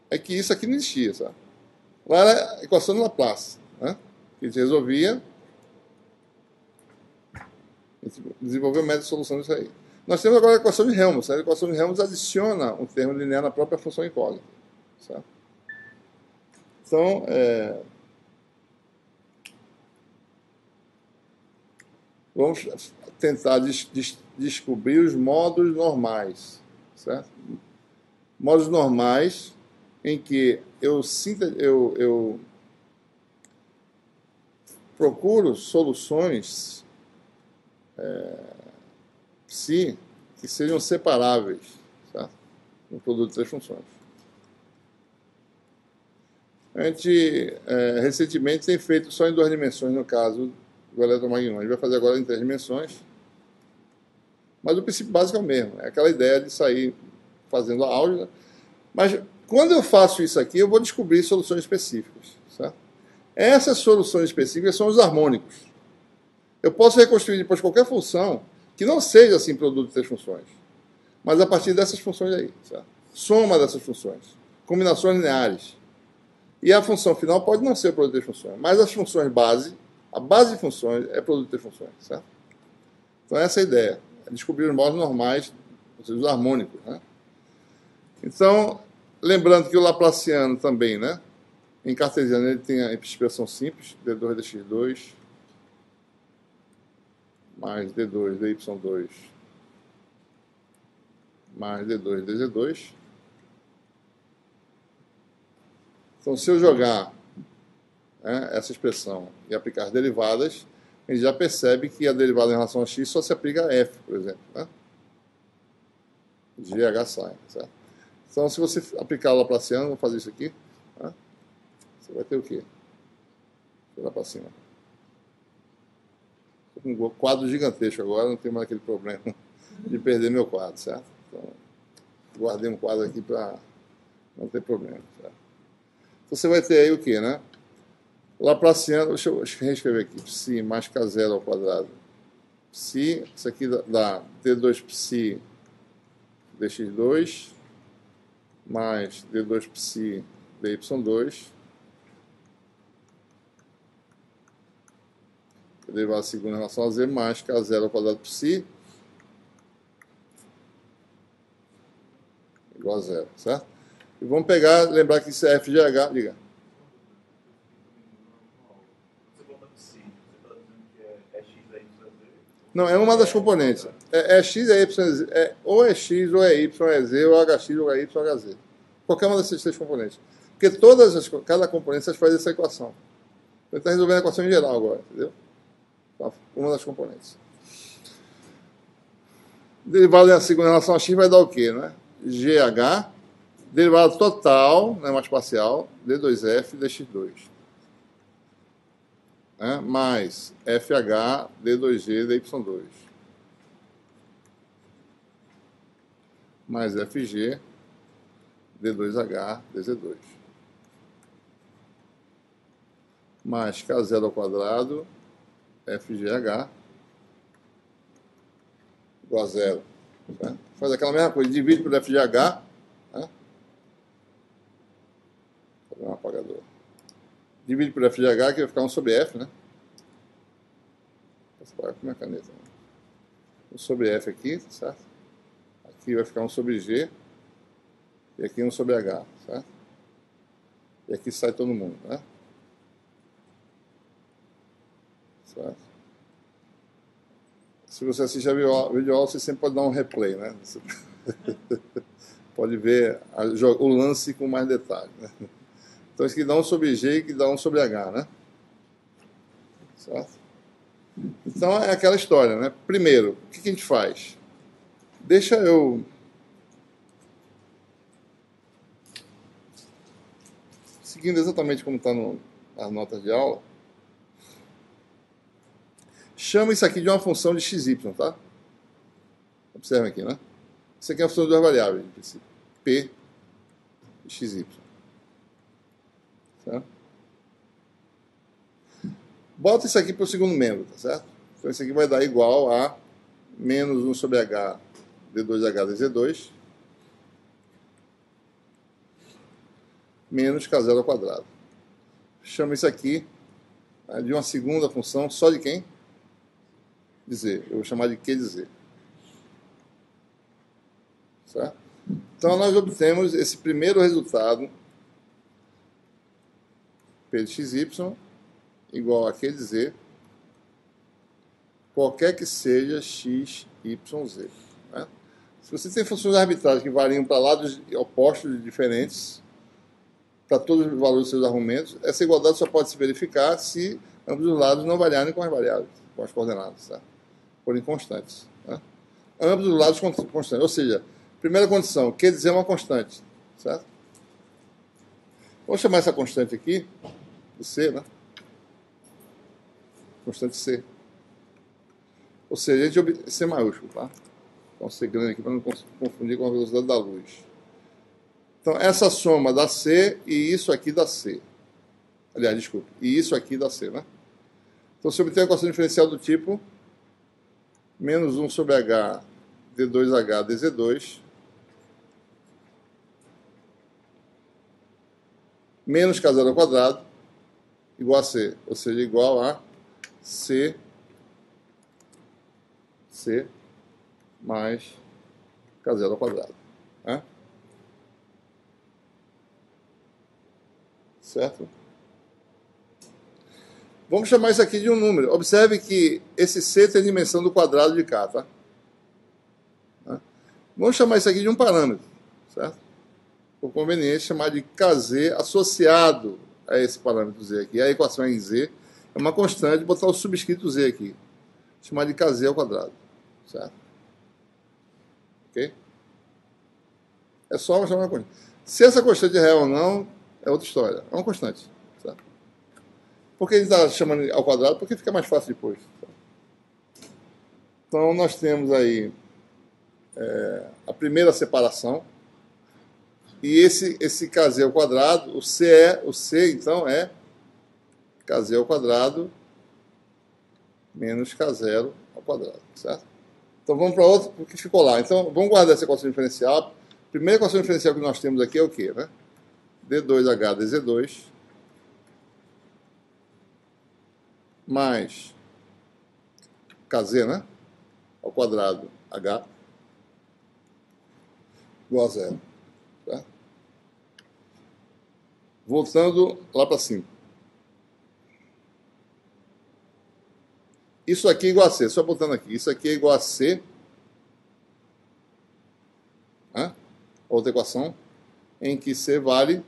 é que isso aqui não existia, sabe? Lá era a equação de Laplace, né? Que a gente resolvia A gente desenvolveu método de solução disso aí. Nós temos agora a equação de Helmholtz. A equação de Helmholtz adiciona um termo linear na própria função incógnita. Certo? Então, vamos tentar descobrir os modos normais. Certo? Modos normais em que eu procuro soluções psi que sejam separáveis, certo? No produto de três funções. A gente recentemente tem feito só em duas dimensões, no caso do eletromagnético. A gente vai fazer agora em três dimensões, mas o princípio básico é o mesmo. É aquela ideia de sair fazendo a álgebra. Mas quando eu faço isso aqui, eu vou descobrir soluções específicas, certo? Essas soluções específicas são os harmônicos. Eu posso reconstruir depois qualquer função que não seja assim produto de três funções, mas a partir dessas funções aí, certo? Soma dessas funções, combinações lineares. E a função final pode não ser produto de três funções, mas as funções base, a base de funções é produto de três funções, certo? Então essa é a ideia, é descobrir os modos normais, ou seja, os harmônicos, né? Então, lembrando que o Laplaciano também, né? Em cartesiano ele tem a expressão simples, d2 dx2 mais d2 dy2 mais d2 dz2. Então, se eu jogar essa expressão e aplicar as derivadas, a gente já percebe que a derivada em relação a x só se aplica a f, por exemplo, né? GH sai, certo? Então, se você aplicar o Laplaciano, vou fazer isso aqui, né? Você vai ter o quê? Vou lá para cima. Estou com um quadro gigantesco agora, não tenho mais aquele problema de perder meu quadro, certo? Então, guardei um quadro aqui para não ter problema, certo? Então, você vai ter aí o quê, né? Laplaciano, deixa eu reescrever aqui, psi mais k0 ao quadrado. Psi, isso aqui dá d2 psi dx2 mais d2 psi dy2, derivada segunda em relação a z, mais k0 ao quadrado psi igual a zero, certo? E vamos pegar, lembrar que isso é f de h, liga. Não, é uma das componentes. É x, é y, ou é x, ou é y, é z, ou hx, ou é y, ou hz. Qualquer uma dessas três componentes. Porque cada componente satisfaz essa equação. Então, está resolvendo a equação em geral agora, entendeu? Uma das componentes. Derivada da segunda em relação a x vai dar o quê, né? GH, derivada total, né, mais parcial, d2f dx2. Mais FH D2G dy2 mais FG D2H dz2 mais K0 ao quadrado FGH igual a zero. Tá? Faz aquela mesma coisa, divide por FGH, né? Vou fazer um apagador. Divide por FGH, que vai ficar 1 sobre F, né? Vou apagar com minha caneta. 1 sobre F aqui, certo? Aqui vai ficar 1 sobre G. E aqui 1 sobre H, certo? E aqui sai todo mundo, né? Certo? Se você assiste a videoaula, você sempre pode dar um replay, né? Você pode ver o lance com mais detalhe, né? Então, isso aqui dá 1 sobre G e que dá 1 sobre H, né? Certo? Então, é aquela história, né? Primeiro, o que a gente faz? Deixa eu... Seguindo exatamente como está nas notas de aula, chama isso aqui de uma função de xy, tá? Observe aqui, né? Isso aqui é uma função de duas variáveis, em princípio. P e xy. Certo? Bota isso aqui para o segundo membro, tá certo? Então isso aqui vai dar igual a menos 1 sobre h d2h dz2 menos k0 ao quadrado. Chama isso aqui de uma segunda função só de quem? de Z. Eu vou chamar de Q de Z. Certo? Então, nós obtemos esse primeiro resultado, P de xy, igual a Q de Z, qualquer que seja x, y, z. Né? Se você tem funções arbitrárias que variam para lados opostos diferentes, para todos os valores dos seus argumentos, essa igualdade só pode se verificar se ambos os lados não variarem com as variáveis, com as coordenadas, tá? Forem constantes. Tá? Ambos os lados constantes. Ou seja, primeira condição, quer dizer uma constante. Certo? Vamos chamar essa constante aqui de C, né? Constante C. Ou seja, a gente C maiúsculo, tá? Então, C grande aqui para não confundir com a velocidade da luz. Então, essa soma dá C e isso aqui dá C. Aliás, desculpe, e isso aqui dá C, né? Então, se obtém a equação diferencial do tipo menos 1 sobre H d2H dz2 menos K0 ao quadrado igual a C, ou seja, igual a C mais K0 ao quadrado. Né? Certo? Vamos chamar isso aqui de um número. Observe que esse C tem a dimensão do quadrado de K, tá? Vamos chamar isso aqui de um parâmetro, certo? Por conveniência, chamar de KZ associado a esse parâmetro Z aqui. A equação em Z é uma constante, botar o subscrito Z aqui. Chamar de KZ ao quadrado, certo? Ok? É só chamar uma constante. Se essa constante é real ou não, é outra história. É uma constante, certo? Por que a gente está chamando ao quadrado? Porque fica mais fácil depois. Então, nós temos aí a primeira separação. E esse KZ ao quadrado, o C então é KZ ao quadrado menos K0 ao quadrado, certo? Então vamos para outro, porque ficou lá. Então vamos guardar essa equação diferencial. A primeira equação diferencial que nós temos aqui é o quê, né? D2H dz2 mais KZ, né? Ao quadrado H igual a zero. Tá? Voltando lá para cima. Isso aqui é igual a C, só botando aqui. Isso aqui é igual a C. Né? Outra equação em que C vale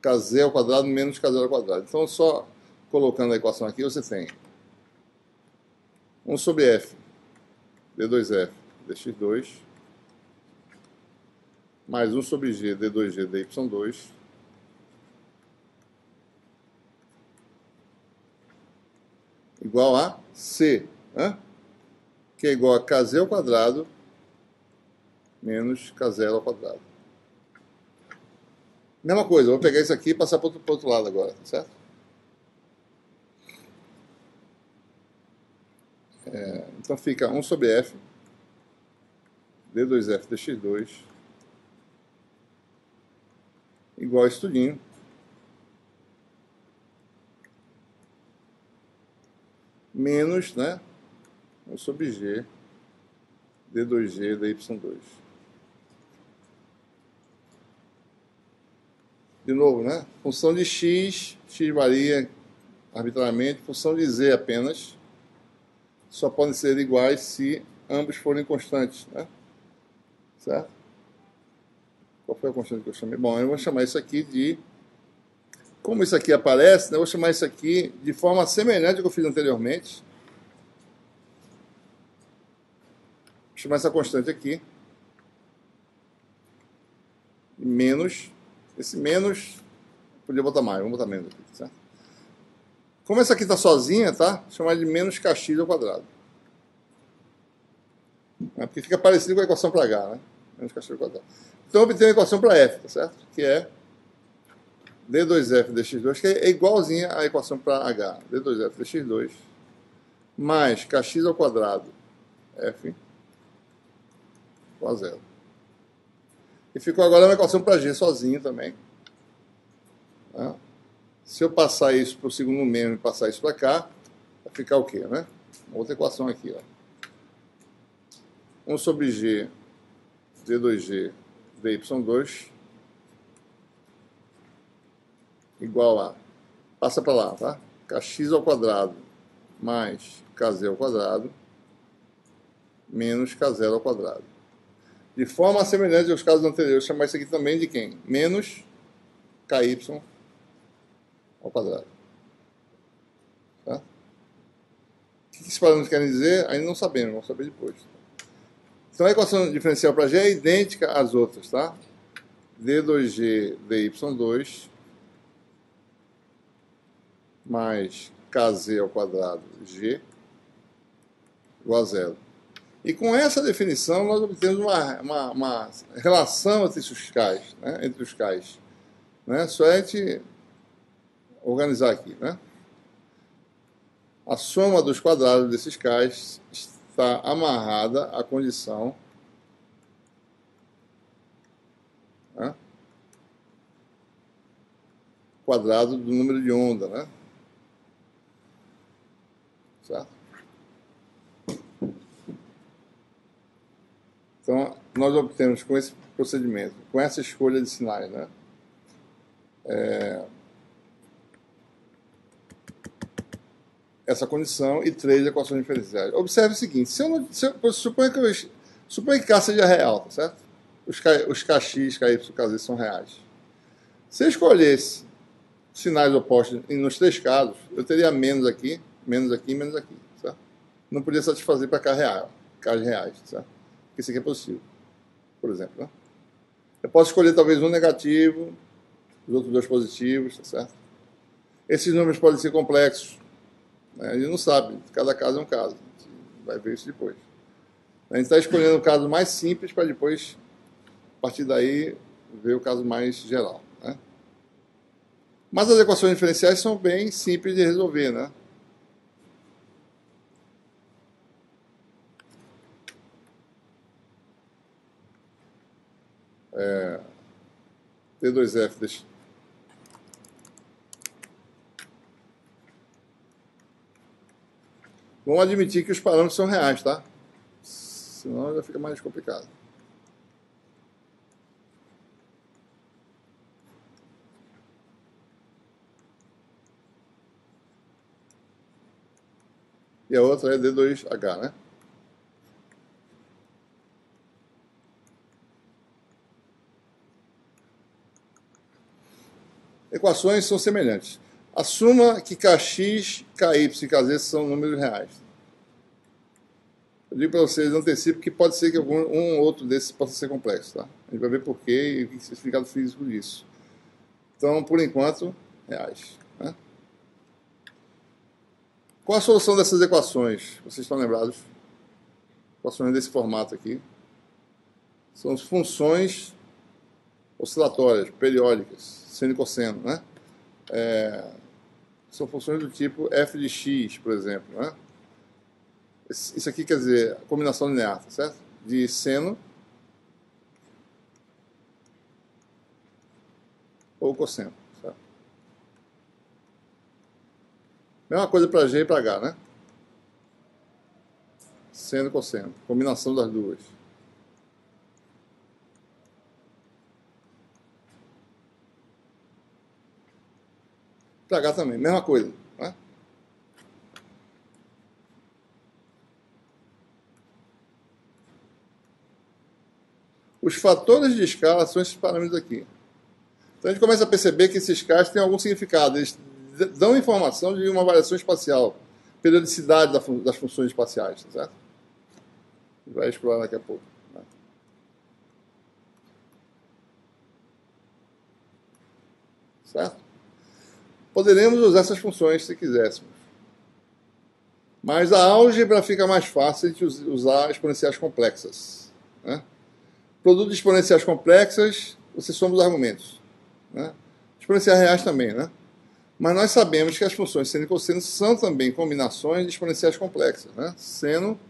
KZ ao quadrado menos K0 ao quadrado. Então, só colocando a equação aqui, você tem 1 sobre F d2F dx2 mais 1 sobre G d2G dy2 igual a C, né? Que é igual a KZ ao quadrado menos K0 ao quadrado. Mesma coisa, eu vou pegar isso aqui e passar para o outro lado agora, certo? Então fica 1 sobre F d2F dx2 igual a isso tudinho menos, né, 1 sobre G d2G dy2. De novo, né? Função de x varia arbitrariamente, função de z apenas, só podem ser iguais se ambos forem constantes, né? Certo? Qual foi a constante que eu chamei? Bom, eu vou chamar isso aqui de... Como isso aqui aparece, né, eu vou chamar isso aqui de forma semelhante ao que eu fiz anteriormente. Vou chamar essa constante aqui menos... Esse menos, podia botar mais, vamos botar menos aqui, certo? Como essa aqui está sozinha, tá? Vou chamar de menos kx ao quadrado. Porque fica parecido com a equação para H, né? Menos kx ao quadrado. Então, eu obtenho a equação para F, tá certo? Que é d2F dx2, que é igualzinha à equação para H. d2F dx2 mais kx ao quadrado F igual a zero. E ficou agora uma equação para G sozinho também. Tá? Se eu passar isso para o segundo membro e passar isso para cá, vai ficar o quê, né? Outra equação aqui, ó. 1 sobre g d2g dy2 igual a, passa para lá, tá? Kx ao quadrado mais kz ao quadrado menos k0 ao quadrado. De forma semelhante aos casos anteriores, chamar isso aqui também de quem? Menos ky ao quadrado. Tá? O que esses parâmetros querem dizer? Ainda não sabemos, vamos saber depois. Então a equação diferencial para g é idêntica às outras, tá? d2g dy2 mais kz ao quadrado g igual a zero. E com essa definição nós obtemos uma relação entre os cais, né? Entre os cais, né? Só a gente organizar aqui, né? A soma dos quadrados desses cais está amarrada à condição, né? Quadrado do número de onda, né? Certo? Então, nós obtemos com esse procedimento, com essa escolha de sinais, né? Essa condição e 3 equações diferenciais. Observe o seguinte, suponha que K seja real, tá certo? Os Kx, Ky, Kz são reais. Se eu escolhesse sinais opostos nos três casos, eu teria menos aqui, menos aqui, menos aqui, certo? Não podia satisfazer para K reais, certo? Porque isso aqui é positivo, por exemplo, né? Eu posso escolher talvez um negativo, os outros dois positivos, tá certo? Esses números podem ser complexos. A gente não sabe, cada caso é um caso. A gente vai ver isso depois. A gente está escolhendo o caso mais simples para depois, a partir daí, ver o caso mais geral, né? Mas as equações diferenciais são bem simples de resolver, né? T2F deixa. Vamos admitir que os parâmetros são reais, tá? Senão já fica mais complicado. E a outra é D2H, né? Equações são semelhantes. Assuma que Kx, Ky e Kz são números reais. Eu digo para vocês, antecipo que pode ser que um ou outro desses possa ser complexo, tá? A gente vai ver porquê e o significado físico disso. Então, por enquanto, reais, né? Qual a solução dessas equações? Vocês estão lembrados? Equações desse formato aqui. São funções oscilatórias, periódicas, seno e cosseno, né? São funções do tipo f de x, por exemplo, né? Isso aqui quer dizer a combinação linear, tá certo? De seno ou cosseno, certo? Mesma coisa para G e para H, né? Seno e cosseno, combinação das duas. Para H também, mesma coisa, né? Os fatores de escala são esses parâmetros aqui. Então a gente começa a perceber que esses caras têm algum significado. Eles dão informação de uma variação espacial, periodicidade das funções espaciais, tá certo? A gente vai explorar daqui a pouco, né? Certo? Poderemos usar essas funções se quiséssemos. Mas a álgebra fica mais fácil de usar exponenciais complexas, né? Produto de exponenciais complexas, você soma os argumentos, né? Exponenciais reais também, né? Mas nós sabemos que as funções seno e cosseno são também combinações de exponenciais complexas, né? Seno,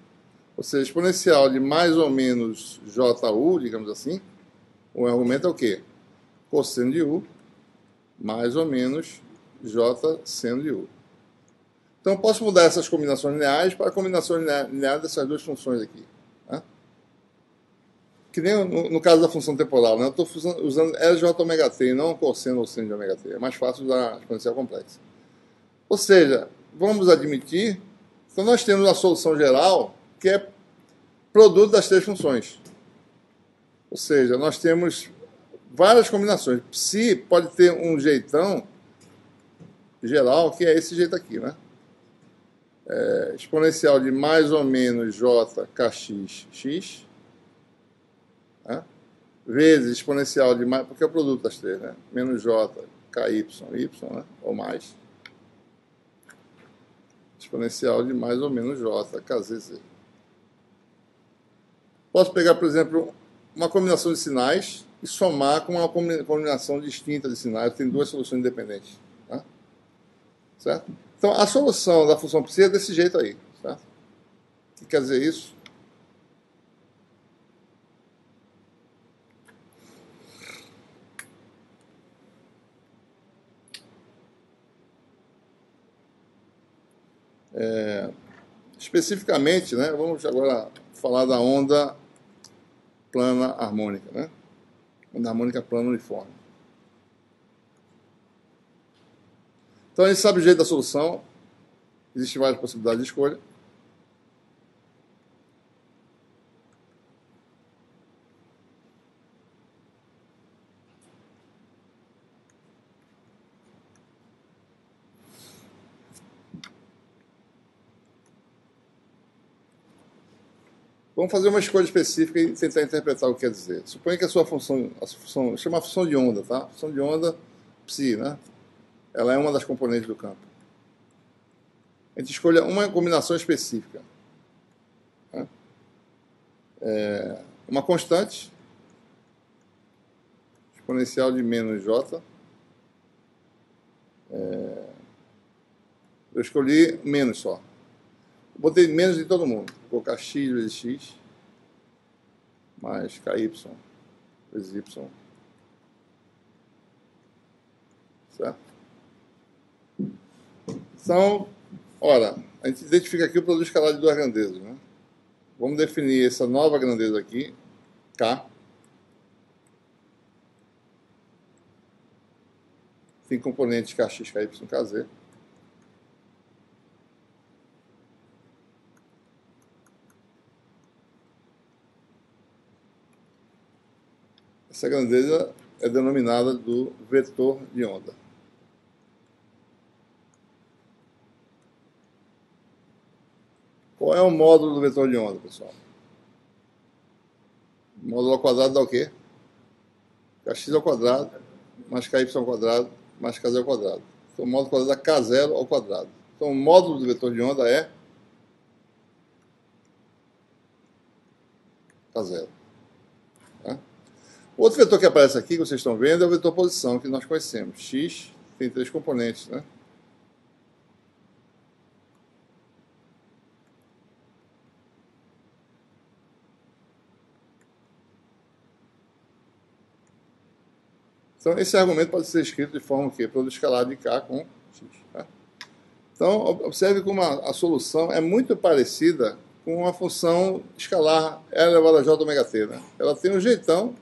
ou seja, exponencial de mais ou menos JU, digamos assim, o argumento é o quê? Cosseno de U, mais ou menos J seno de U. Então, eu posso mudar essas combinações lineares para combinações lineares dessas duas funções aqui. Né? Que nem no caso da função temporal, né? Eu estou usando LJ ômega t e não cosseno ou seno de ômega t. É mais fácil usar exponencial complexa. Ou seja, vamos admitir que nós temos a solução geral que é produto das três funções. Ou seja, nós temos várias combinações. Psi pode ter um jeitão geral, que é esse jeito aqui, né? Exponencial de mais ou menos j kx x, né? Vezes exponencial de mais, porque é o produto das três, né? Menos j ky y, né? Ou mais. Exponencial de mais ou menos j kzz. Posso pegar, por exemplo, uma combinação de sinais e somar com uma combinação distinta de sinais. Tem duas soluções independentes. Tá? Certo? Então, a solução da função psi é desse jeito aí. Certo? O que quer dizer isso? Especificamente, né, vamos agora falar da onda plana harmônica. Né? Onda harmônica plana uniforme. Então, a gente sabe o jeito da solução. Existem várias possibilidades de escolha. Vamos fazer uma escolha específica e tentar interpretar o que quer dizer. Suponha que a sua função chama a função de onda, tá? A função de onda, psi, né? Ela é uma das componentes do campo. A gente escolha uma combinação específica. Né? Uma constante, exponencial de menos j. Eu escolhi menos só. Botei menos de todo mundo. Vou colocar x vezes x, mais ky vezes y. Certo? Então, ora, a gente identifica aqui o produto escalar de duas grandezas. Né? Vamos definir essa nova grandeza aqui, K. Tem componentes kx, ky, kz. Essa grandeza é denominada do vetor de onda. Qual é o módulo do vetor de onda, pessoal? O módulo ao quadrado dá o quê? Kx ao quadrado, mais ky ao quadrado, mais kz ao quadrado. Então, o módulo ao quadrado dá k0 ao quadrado. Então, o módulo do vetor de onda é k0. Tá? O outro vetor que aparece aqui, que vocês estão vendo, é o vetor posição, que nós conhecemos. X tem três componentes, né? Então, esse argumento pode ser escrito de forma que produto escalar de K com X. Tá? Então, observe como a solução é muito parecida com uma função escalar L elevado a J ômega t. Né? Ela tem um jeitão.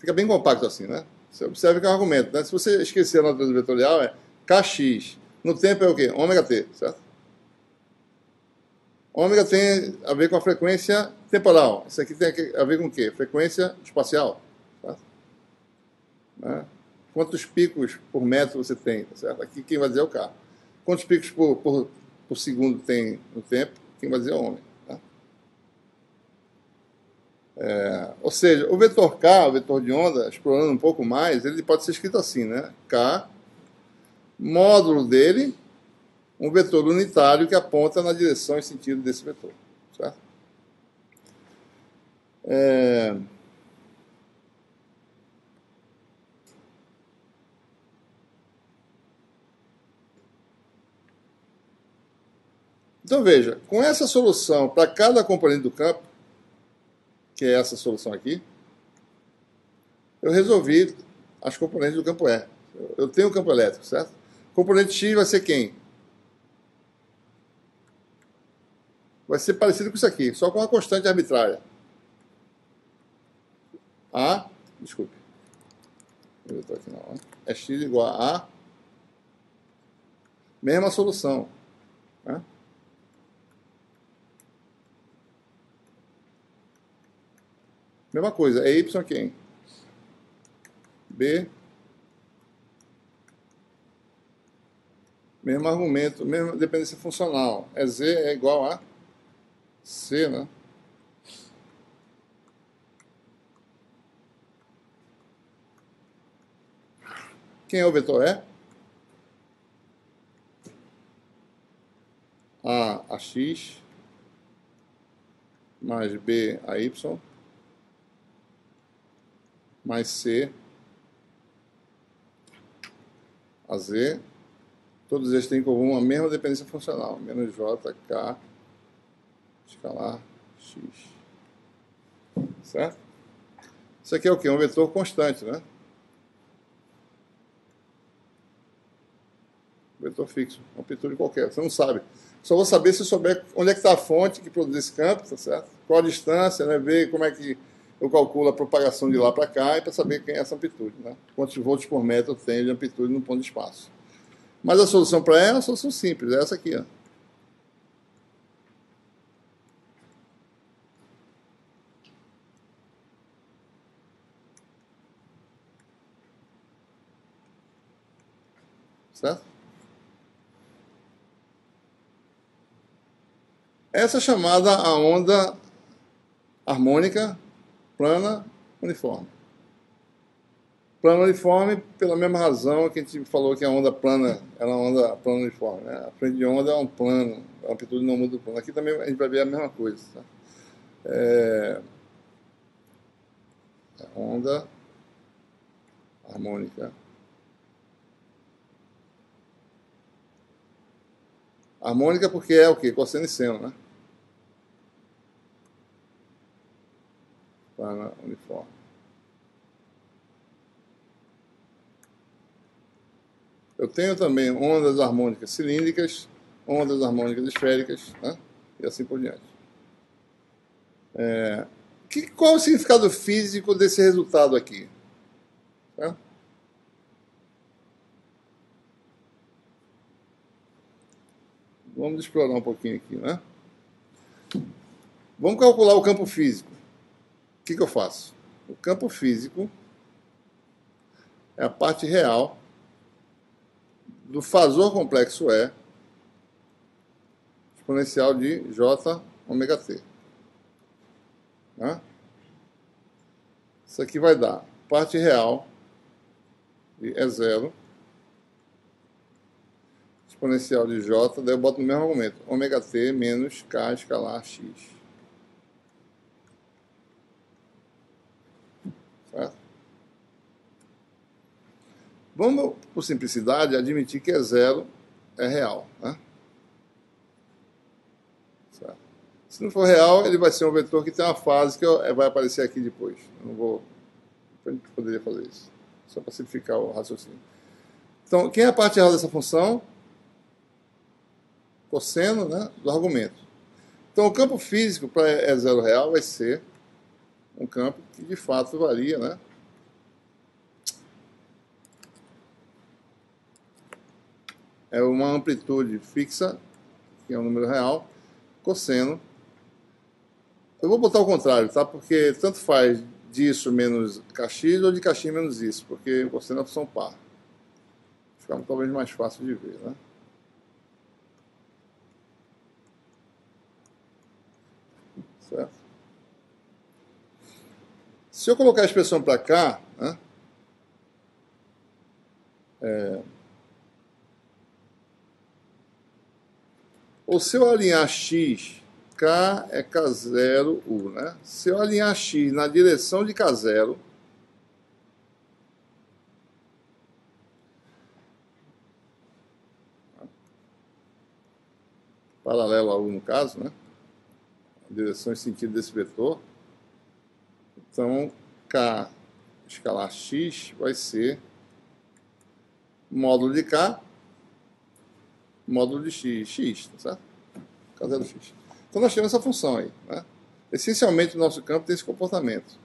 Fica bem compacto assim, né? Você observa que é um argumento. Né? Se você esquecer a natureza vetorial, é Kx. No tempo é o quê? Ômega t, certo? Ômega tem a ver com a frequência temporal. Isso aqui tem a ver com o quê? Frequência espacial. Tá? Né? Quantos picos por metro você tem? Tá certo? Aqui quem vai dizer é o K. Quantos picos por segundo tem no tempo? Quem vai dizer é o ômega. Tá? Ou seja, o vetor K, o vetor de onda, explorando um pouco mais, ele pode ser escrito assim, né? K, módulo dele, um vetor unitário que aponta na direção e sentido desse vetor. Certo? Então veja, com essa solução para cada componente do campo, que é essa solução aqui, eu resolvi as componentes do campo E. Eu tenho o campo elétrico, certo? Componente X vai ser quem? Vai ser parecido com isso aqui, só com uma constante arbitrária. A, desculpe. Eu estou aqui não. É X igual a A. Mesma solução. Né? Mesma coisa, é Y quem? B. Mesmo argumento, mesma dependência funcional. É Z é igual a C, né? Quem é o vetor E? A X mais B a Y mais C a Z. Todos eles têm em comum a mesma dependência funcional. Menos J, K, escalar, X. Certo? Isso aqui é o quê? Um vetor constante, né? Vetor fixo, uma amplitude qualquer. Você não sabe. Só vou saber se eu souber onde é que está a fonte que produz esse campo, tá certo? Qual a distância, né? Ver como é que eu calculo a propagação de lá para cá e para saber quem é essa amplitude, né? Quantos volts por metro eu tenho de amplitude no ponto de espaço. Mas a solução para ela é uma solução simples, é essa aqui, ó. Certo? Essa é chamada a onda harmônica plana uniforme. Plano uniforme pela mesma razão que a gente falou que a onda plana era uma onda plana uniforme. Né? A frente de onda é um plano, a amplitude não muda do plano. Aqui também a gente vai ver a mesma coisa. Tá? Onda harmônica. Harmônica porque é o quê? Cosseno e seno, né? Plana uniforme. Eu tenho também ondas harmônicas cilíndricas, ondas harmônicas esféricas, né? E assim por diante. Qual é o significado físico desse resultado aqui? Tá? Vamos explorar um pouquinho aqui, né? Vamos calcular o campo físico. O que eu faço? O campo físico é a parte real do fasor complexo E exponencial de J ômega T. Né? Isso aqui vai dar parte real de E0 exponencial de J, daí eu boto no mesmo argumento, ômega T menos K escalar X. Certo? Vamos, por simplicidade, admitir que E0 é real. Né? Certo? Se não for real, ele vai ser um vetor que tem uma fase que vai aparecer aqui depois. Eu não vou... A gente poderia fazer isso. Só para simplificar o raciocínio. Então, quem é a parte real dessa função? Cosseno, né, do argumento. Então, o campo físico para E0 real vai ser um campo que, de fato, varia, né? É uma amplitude fixa, que é um número real, cosseno. Eu vou botar o contrário, tá? Porque tanto faz disso menos kx ou de kx menos isso, porque o cosseno é uma função par. Fica talvez mais fácil de ver, né? Certo? Se eu colocar a expressão para cá, né? Ou se eu alinhar x, k é k0, u, né? Se eu alinhar x na direção de k0, paralelo a U no caso, né? A direção e sentido desse vetor. Então, K escalar X vai ser módulo de K, módulo de X, tá certo? K0 X. Então, nós temos essa função aí, né? Essencialmente, o nosso campo tem esse comportamento.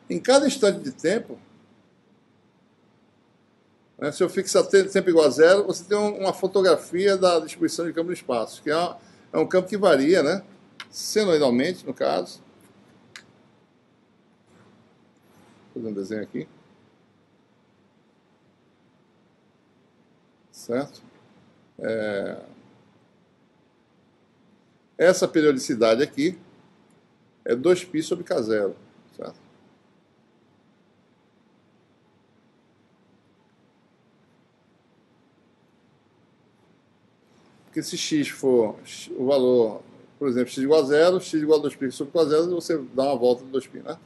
Em cada instante de tempo, né, se eu fixar tempo igual a zero, você tem uma fotografia da distribuição de campo no espaço, que é um campo que varia, né? Senoidalmente, no caso. Vou fazer um desenho aqui. Certo? Essa periodicidade aqui é 2π sobre K0. Certo? Porque se x for o valor, por exemplo, x igual a zero, x igual a 2π sobre K0, você dá uma volta de 2π, né?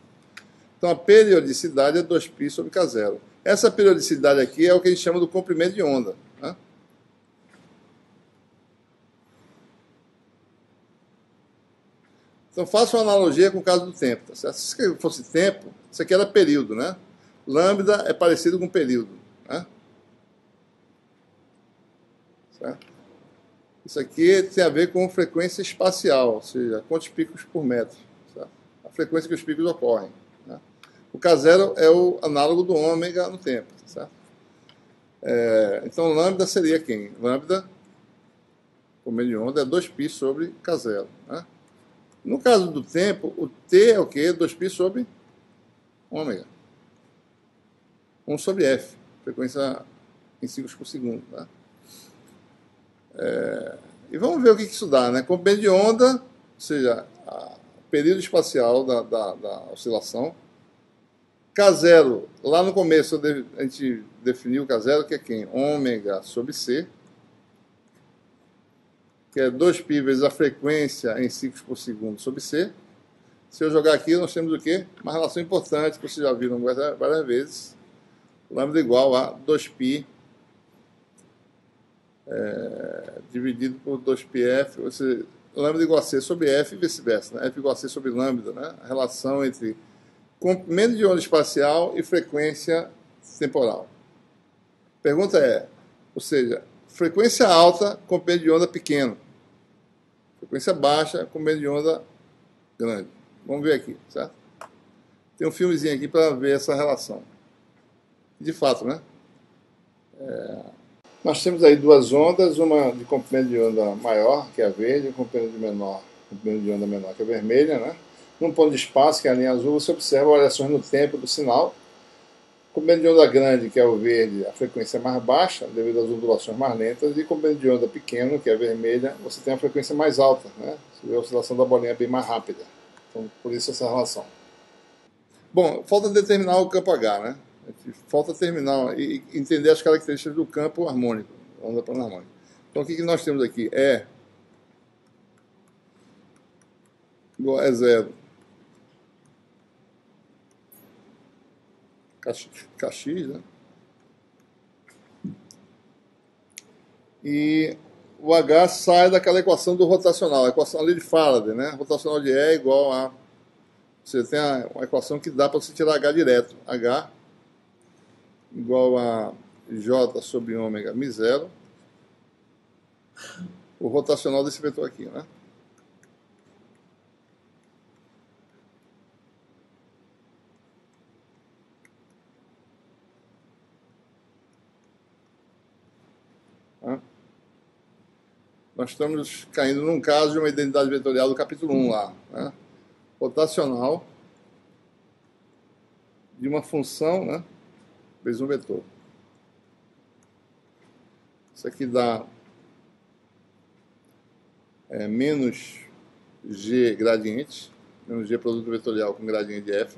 Então a periodicidade é 2π sobre K0. Essa periodicidade aqui é o que a gente chama do comprimento de onda, né? Então faça uma analogia com o caso do tempo, tá certo? Se isso fosse tempo, isso aqui era período, né? Lambda é parecido com período, né? Certo? Isso aqui tem a ver com frequência espacial, ou seja, quantos picos por metro. Certo? A frequência que os picos ocorrem. Né? O K0 é o análogo do ômega no tempo. Certo? Então, lambda seria quem? Lambda, por meio de onda, é 2π sobre K0. Né? No caso do tempo, o T é o quê? 2π sobre ômega. 1 sobre F, frequência em ciclos por segundo. Né? E vamos ver o que isso dá, né? Comprimento de onda, ou seja, o período espacial da oscilação. K0, lá no começo a gente definiu o K0, que é quem? Ômega sobre C, que é 2π vezes a frequência em ciclos por segundo sobre C. Se eu jogar aqui, nós temos o quê? Uma relação importante, que vocês já viram várias vezes. Lambda igual a 2π dividido por 2πf, ou seja, lambda igual a C sobre F e vice-versa, né? F igual a C sobre lambda, né? A relação entre comprimento de onda espacial e frequência temporal. Pergunta é, ou seja, frequência alta, comprimento de onda pequeno. Frequência baixa, comprimento de onda grande. Vamos ver aqui, certo? Tem um filmezinho aqui para ver essa relação. De fato, né? Nós temos aí duas ondas, uma de comprimento de onda maior, que é a verde, e comprimento de onda menor, que é a vermelha, né? Num ponto de espaço, que é a linha azul, você observa variações no tempo do sinal. Comprimento de onda grande, que é o verde, a frequência é mais baixa, devido às ondulações mais lentas, e comprimento de onda pequeno, que é a vermelha, você tem a frequência mais alta, né? Você vê a oscilação da bolinha bem mais rápida. Então, por isso essa relação. Bom, falta determinar o campo H, né? Falta terminar e entender as características do campo harmônico, onda panharmônica. Então, o que nós temos aqui? E igual a zero. Kx, né? E o H sai daquela equação do rotacional, a equação ali de Faraday, né? Rotacional de E é igual a... Você tem uma equação que dá para você tirar H direto. H igual a J sobre ômega μ0, o rotacional desse vetor aqui, né? Nós estamos caindo num caso de uma identidade vetorial do capítulo 1 lá, né? Rotacional de uma função, né, vezes um vetor. Isso aqui dá menos g gradiente, menos g produto vetorial com gradiente de f.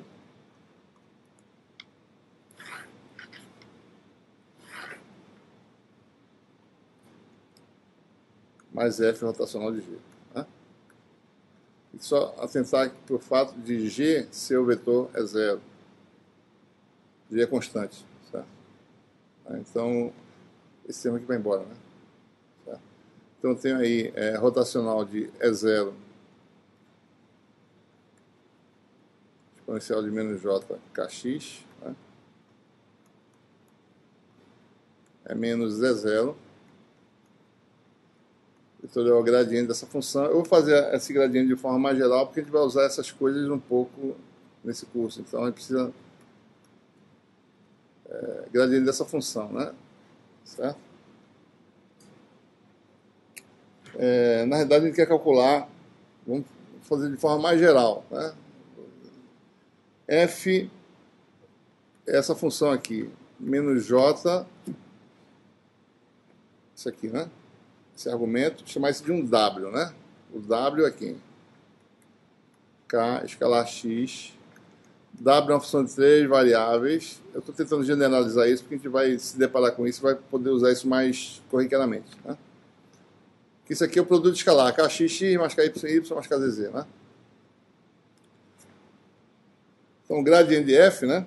Mais f rotacional de g. Né? E só atentar para o fato de G ser o vetor é zero. G é constante, certo? Então, esse termo aqui vai embora, né? Certo? Então, eu tenho aí rotacional de E0 exponencial de menos j kx, né? É menos E0. Vetorial gradiente dessa função. Eu vou fazer esse gradiente de forma mais geral, porque a gente vai usar essas coisas um pouco nesse curso. Então, a gente precisa gradiente dessa função, né? Certo? Na realidade, a gente quer calcular, vamos fazer de forma mais geral, né? F é essa função aqui, menos j, isso aqui, né? Esse argumento, chamar isso de um W, né? O W aqui, K escalar X. W é uma função de 3 variáveis. Eu estou tentando generalizar isso, porque a gente vai se deparar com isso e vai poder usar isso mais corriqueiramente, né? Isso aqui é o produto escalar, kx mais ky mais kzz, né? Então, o gradiente de f, né?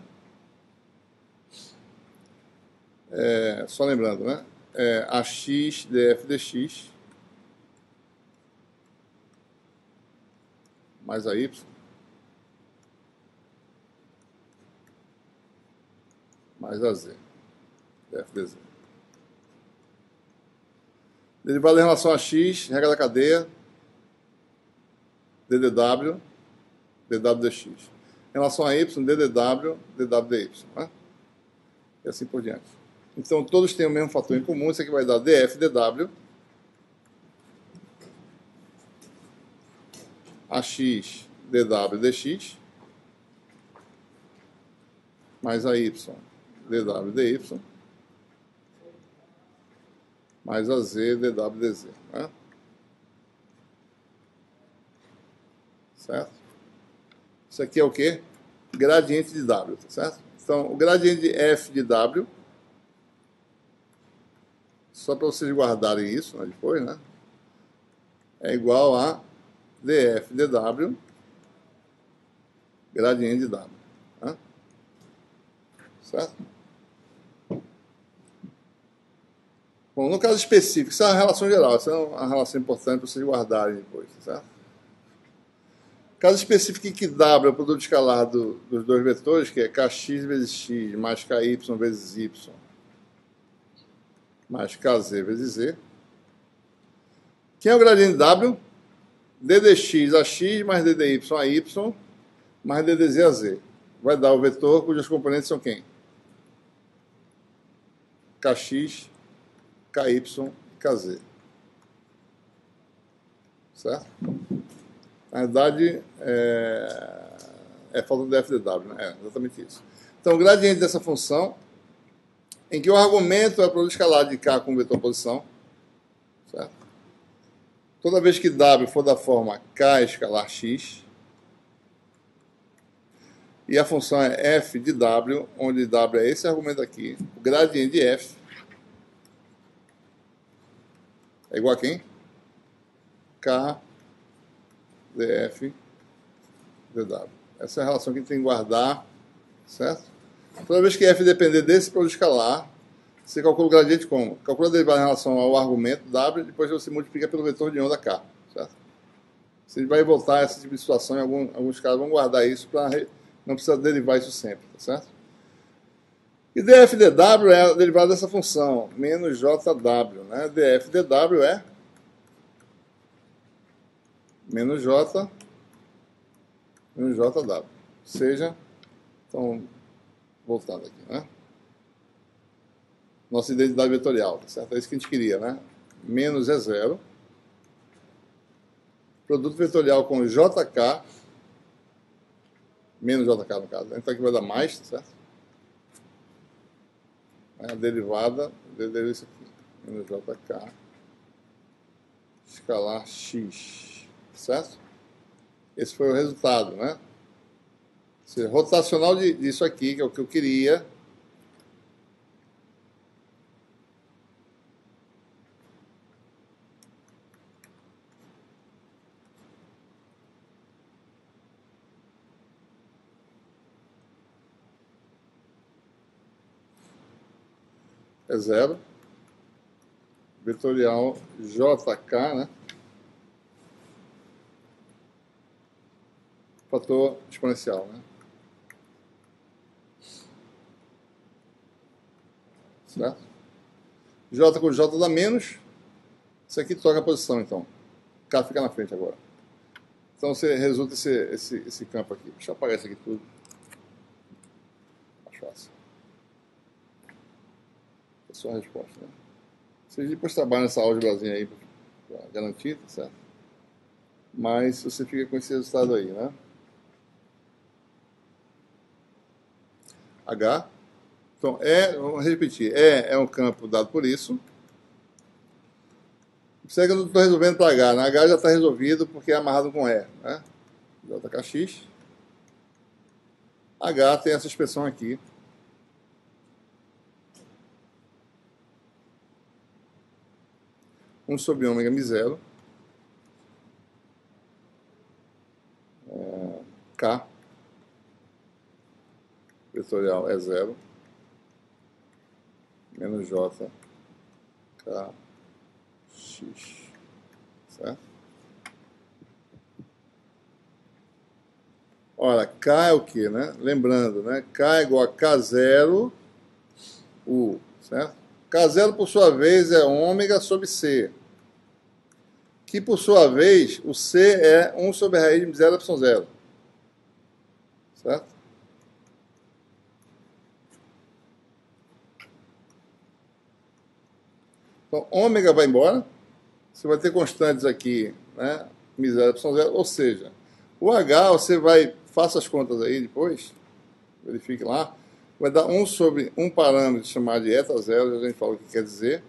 Só lembrando, né? Ax df dx mais a y mais a z df dz. Derivada em relação a x, regra da cadeia, ddw, dw dx. Em relação a y, ddw, dw dy, né? E assim por diante. Então, todos têm o mesmo fator em comum. Isso aqui vai dar df dw, ax dw dx, mais a y dw dy, mais a z dw dz, né? Certo? Isso aqui é o quê? Gradiente de w, tá certo? Então, o gradiente de f de w, só para vocês guardarem isso, né, depois, né? É igual a df dw, gradiente de w, né? Certo? Bom, no caso específico, isso é uma relação geral, isso é uma relação importante para vocês guardarem depois, certo? Caso específico em que W é o produto escalar dos dois vetores, que é kx vezes x mais ky vezes y mais kz vezes z. Quem é o gradiente de W? ddx a x mais ddy a y mais ddz a z. Vai dar o vetor cujos componentes são quem? Kx, ky e kz. Certo? Na verdade, falta de f de w, né? Exatamente isso. Então, o gradiente dessa função, em que o argumento é o produto escalar de k com vetor posição, certo? Toda vez que w for da forma k escalar x, e a função é f de w, onde w é esse argumento aqui, o gradiente de f é igual a quem? K df dw. Essa é a relação que a gente tem que guardar, certo? Toda vez que f depender desse produto escalar, você calcula o gradiente como? Calcula a derivada em relação ao argumento w, depois você multiplica pelo vetor de onda k, certo? Você vai voltar a esse tipo de situação, em alguns casos vão guardar isso para não precisar derivar isso sempre, tá certo? E df dw é a derivada dessa função, menos jw, né? Df dw é menos j menos jw. Ou seja, então, voltando aqui, né? Nossa identidade vetorial, tá certo? É isso que a gente queria, né? Menos é zero. Produto vetorial com jk, menos jk no caso. Então aqui vai dar mais, tá certo? A derivada, isso aqui, menos jk, escalar x, certo? Esse foi o resultado, né? Ou seja, rotacional disso aqui, que é o que eu queria. é zero. Vetorial JK, né? Fator exponencial, né? Certo? J com J dá menos. Isso aqui troca a posição, então. K fica na frente agora. Então você resulta esse campo aqui. Deixa eu apagar isso aqui tudo. Mais fácil. É só a resposta, né? Vocês depois trabalham nessa álgebrazinha aí para garantir, tá certo? Mas você fica com esse resultado aí, né? H. Então, vamos repetir. É um campo dado por isso. Isso que eu não estou resolvendo para H. Na H já está resolvido porque é amarrado com E, né? JKX. H tem essa expressão aqui. Um sobre ômega mi0. K. Vetorial é zero. Menos J. K. X. Certo? Ora, K é o que, né? Lembrando, né? K é igual a K0 U, certo? K0, por sua vez, é ômega sobre C. Que, por sua vez, o C é 1 sobre a raiz de 0 epsilon 0. Certo? Então, ômega vai embora. Você vai ter constantes aqui, né? Mi0 epsilon 0. Ou seja, o H, você vai... Faça as contas aí depois. Verifique lá. Vai dar 1 sobre um parâmetro chamado de eta 0. A gente fala o que quer dizer.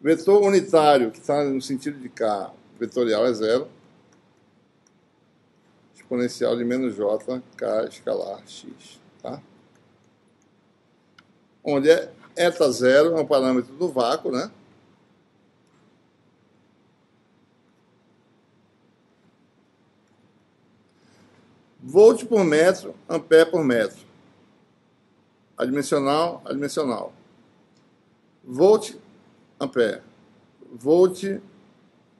Vetor unitário, que está no sentido de K, vetorial é zero. Exponencial de menos J, K escalar X. Tá? Onde eta 0 é um parâmetro do vácuo, né? Volt por metro, ampere por metro. Adimensional, adimensional. Volt, ampere. Volt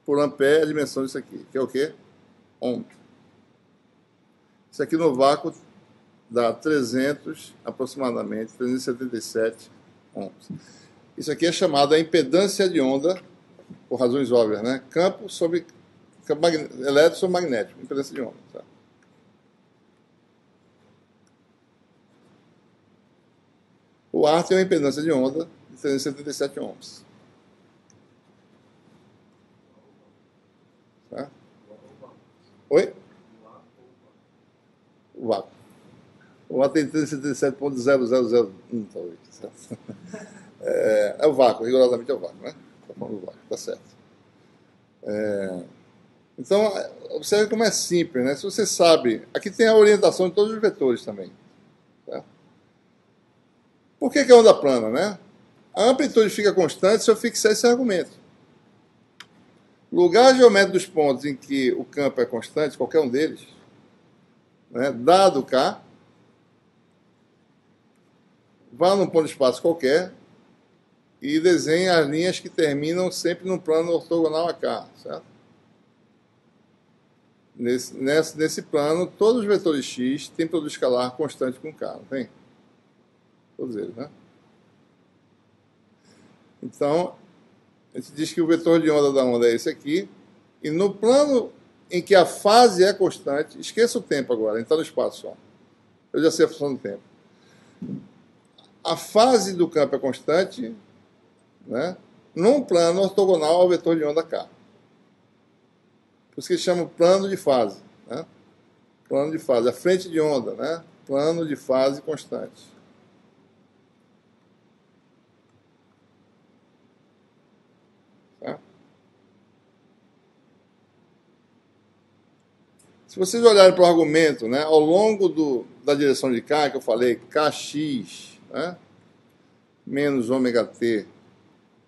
por ampere é a dimensão disso aqui, que é o quê? Ohm. Isso aqui no vácuo dá 300, aproximadamente, 377 ohms. Isso aqui é chamado a impedância de onda, por razões óbvias, né? Campo elétrico sobre magnético, impedância de onda. Tá? O ar tem uma impedância de onda de 377 ohms. Tá? Oi? O vácuo. O ar tem 377.0001, talvez. Certo? É o vácuo, rigorosamente é o vácuo, né? Está falando do vácuo, tá certo. Então, observe como é simples, né? Se você sabe, aqui tem a orientação de todos os vetores também. Tá? Por que é onda plana, né? A amplitude fica constante se eu fixar esse argumento. O lugar geométrico dos pontos em que o campo é constante, qualquer um deles, né, dado K, vá num ponto de espaço qualquer e desenhe as linhas que terminam sempre num plano ortogonal a K, certo? Nesse plano, todos os vetores X têm produto escalar constante com K, não tem? Todos eles, né? Então, a gente diz que o vetor de onda da onda é esse aqui, e no plano em que a fase é constante, esqueça o tempo agora, a gente está no espaço só. Eu já sei a função do tempo. A fase do campo é constante, né, num plano ortogonal ao vetor de onda K. Por isso que chama plano de fase. Né? Plano de fase, a frente de onda, né? Plano de fase constante. Tá? Se vocês olharem para o argumento, né, ao longo da direção de K, que eu falei, Kx, né, menos ômega t,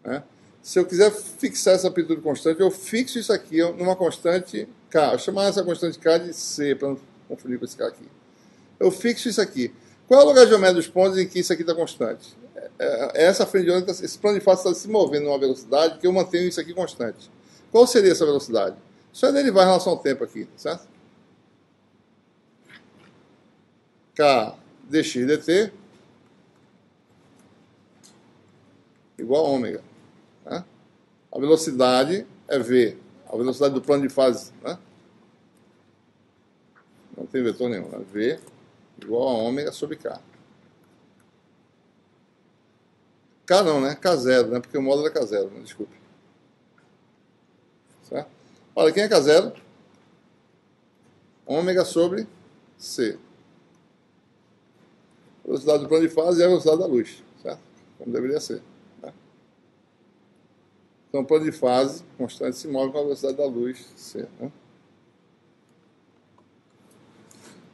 né, se eu quiser fixar essa amplitude constante, eu fixo isso aqui numa constante K. Eu vou chamar essa constante K de C, para não confundir com esse K aqui. Eu fixo isso aqui. Qual é o lugar geométrico dos pontos em que isso aqui está constante? Essa frente de onda, esse plano de face está se movendo numa velocidade que eu mantenho isso aqui constante. Qual seria essa velocidade? Isso é derivar em relação ao tempo aqui, certo? K dx dt igual a ômega. Né? A velocidade é V, a velocidade do plano de fase. Né? Não tem vetor nenhum. Né? V igual a ômega sobre K. K não, né? K0, né? Porque o módulo é K0, né? Desculpe. Certo? Olha, quem é K0? Ômega sobre C. A velocidade do plano de fase é a velocidade da luz, certo? Como deveria ser. Né? Então, o plano de fase constante se move com a velocidade da luz, C. Né?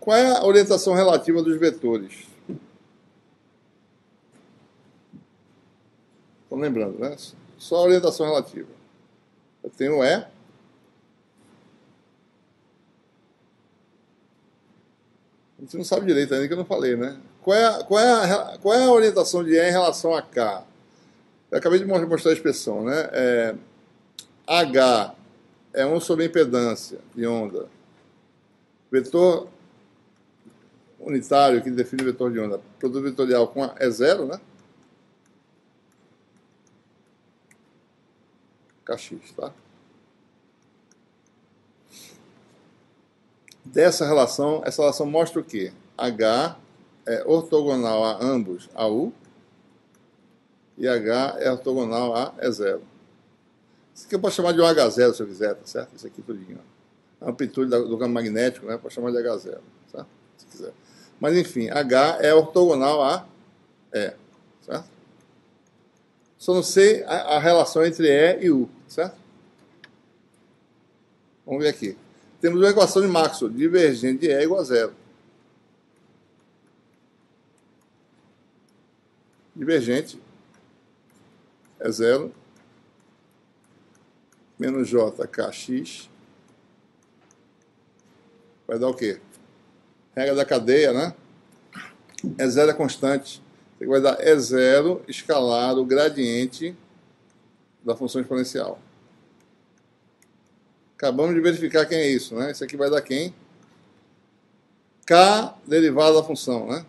Qual é a orientação relativa dos vetores? Estão lembrando, né? Só a orientação relativa. Eu tenho E. A gente não sabe direito ainda, que eu não falei, né? Qual é a orientação de E em relação a K? Eu acabei de mostrar a expressão, né? H é 1 sobre a impedância de onda. Vetor unitário que define o vetor de onda. Produto vetorial com é zero, né? Kx, tá? Dessa relação, essa relação mostra o quê? H é ortogonal a ambos a U e H é ortogonal a E0. Isso aqui eu posso chamar de OH0 se eu quiser, tá certo? Isso aqui tudinho. A amplitude do campo magnético, né? Posso chamar de H0, tá? Se quiser. Mas enfim, H é ortogonal a E, certo? Só não sei a relação entre E e U, certo? Vamos ver aqui. Temos uma equação de Maxwell, divergente de E igual a zero. Divergente é zero, menos JKX, vai dar o quê? Regra da cadeia, né? E0 é constante. Você vai dar E0 escalar o gradiente da função exponencial. Acabamos de verificar quem é isso, né? Isso aqui vai dar quem? K derivada da função, né?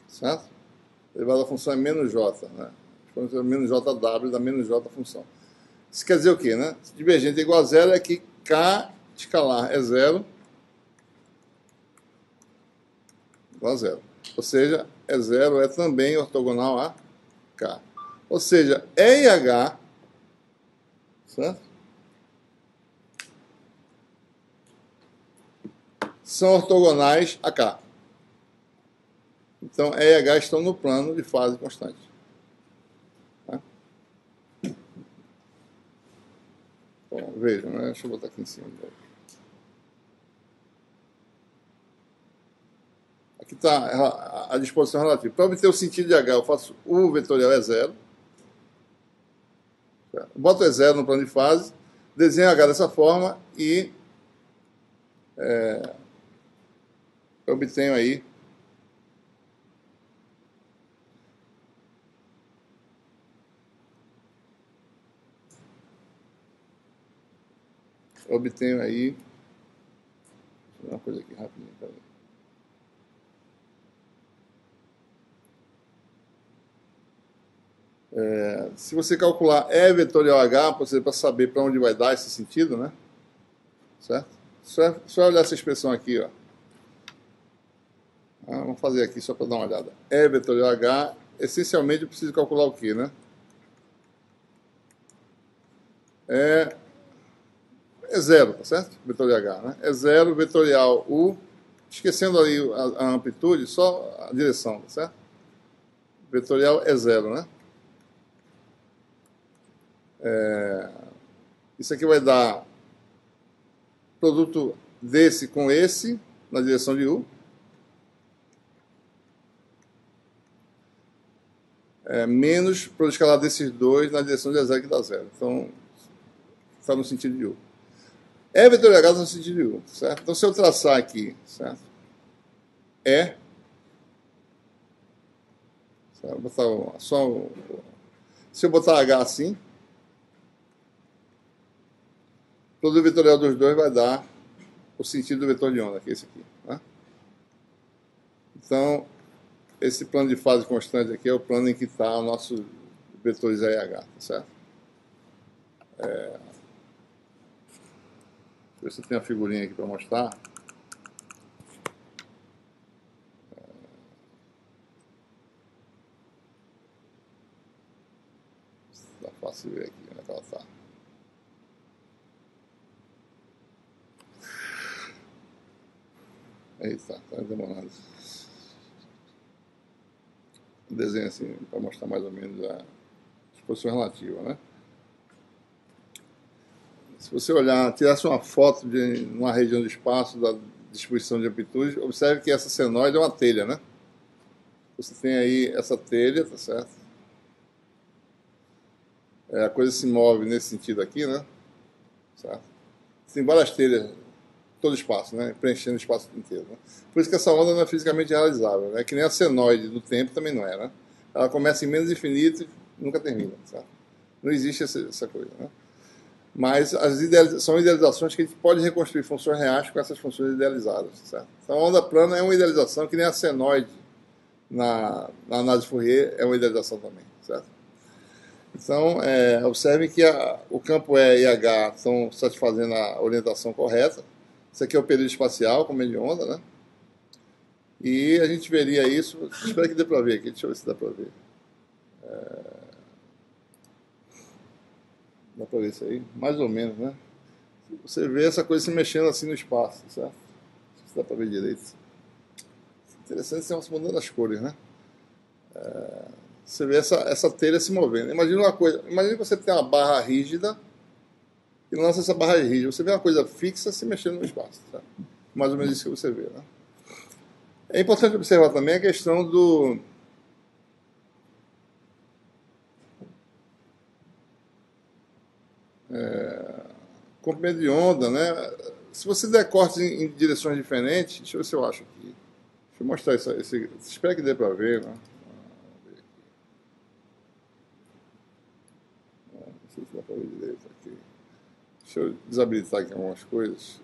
Certo? Derivada da função é menos J, né? Menos JW dá menos J da função. Isso quer dizer o quê, né? Divergente igual a zero é que K escalar é zero igual a zero. Ou seja, E0 é também ortogonal a K. Ou seja, E e H, certo? São ortogonais a K. Então, E e H estão no plano de fase constante. Tá? Bom, vejam, né? Deixa eu botar aqui em cima. Aqui está a disposição relativa. Para obter o sentido de H, eu faço U vetorial é zero. Boto E0 no plano de fase, desenho H dessa forma e eu obtenho aí uma coisa aqui rapidinho, peraí. Se você calcular E vetorial H, para saber para onde vai dar esse sentido, né? Certo? Só olhar essa expressão aqui, ó. Vamos fazer aqui só para dar uma olhada. E vetorial H, essencialmente eu preciso calcular o quê, né? É zero, tá certo? Vetorial H, né? É zero, vetorial U, esquecendo ali a amplitude, só a direção, tá certo? Vetorial é zero, né? Isso aqui vai dar produto desse com esse, na direção de U. menos pelo escalar desses dois na direção de zero que dá zero. Então, está no sentido de U. E vetorial H está no sentido de U, certo? Então, se eu traçar aqui, certo? E, certo? Vou botar se eu botar H assim, todo o vetorial dos dois vai dar o sentido do vetor de onda, que é esse aqui. Né? Então, esse plano de fase constante aqui é o plano em que está o nosso vetores E e H, tá certo? Deixa eu ver se eu tenho a figurinha aqui para mostrar. Tá fácil de ver aqui onde ela está. Eita, tá demorando. Um desenho assim, para mostrar mais ou menos a exposição relativa, né? Se você olhar, tirasse uma foto de uma região do espaço da distribuição de amplitude, observe que essa senoide é uma telha, né? Você tem aí essa telha, tá certo? A coisa se move nesse sentido aqui, né? Certo? Tem várias telhas, todo o espaço, né? Preenchendo o espaço inteiro. Né? Por isso que essa onda não é fisicamente realizável, né? Que nem a senoide do tempo também não é, né? Ela começa em menos infinito e nunca termina, certo? Não existe essa coisa, né? Mas são idealizações que a gente pode reconstruir funções reais com essas funções idealizadas, certo? Então a onda plana é uma idealização que nem a senoide na análise Fourier é uma idealização também, certo? Então, observe que o campo E e H estão satisfazendo a orientação correta. Isso aqui é o período espacial, como é de onda, né? E a gente veria isso. Espero que dê para ver aqui. Deixa eu ver se dá para ver. Dá para ver isso aí? Mais ou menos, né? Você vê essa coisa se mexendo assim no espaço, certo? Não sei se dá para ver direito. Interessante se mudando as cores, né? Você vê essa telha se movendo. Imagina uma coisa. Imagina que você tem uma barra rígida e lança essa barra rígida. Você vê uma coisa fixa se mexendo no espaço. Tá? Mais ou menos isso que você vê, né? É importante observar também a questão do comprimento de onda, né? Se você der cortes em direções diferentes, deixa eu ver se eu acho aqui. Deixa eu mostrar isso. Espero que dê para ver, né? Não sei se dá para ver direito aqui. Deixa eu desabilitar aqui algumas coisas.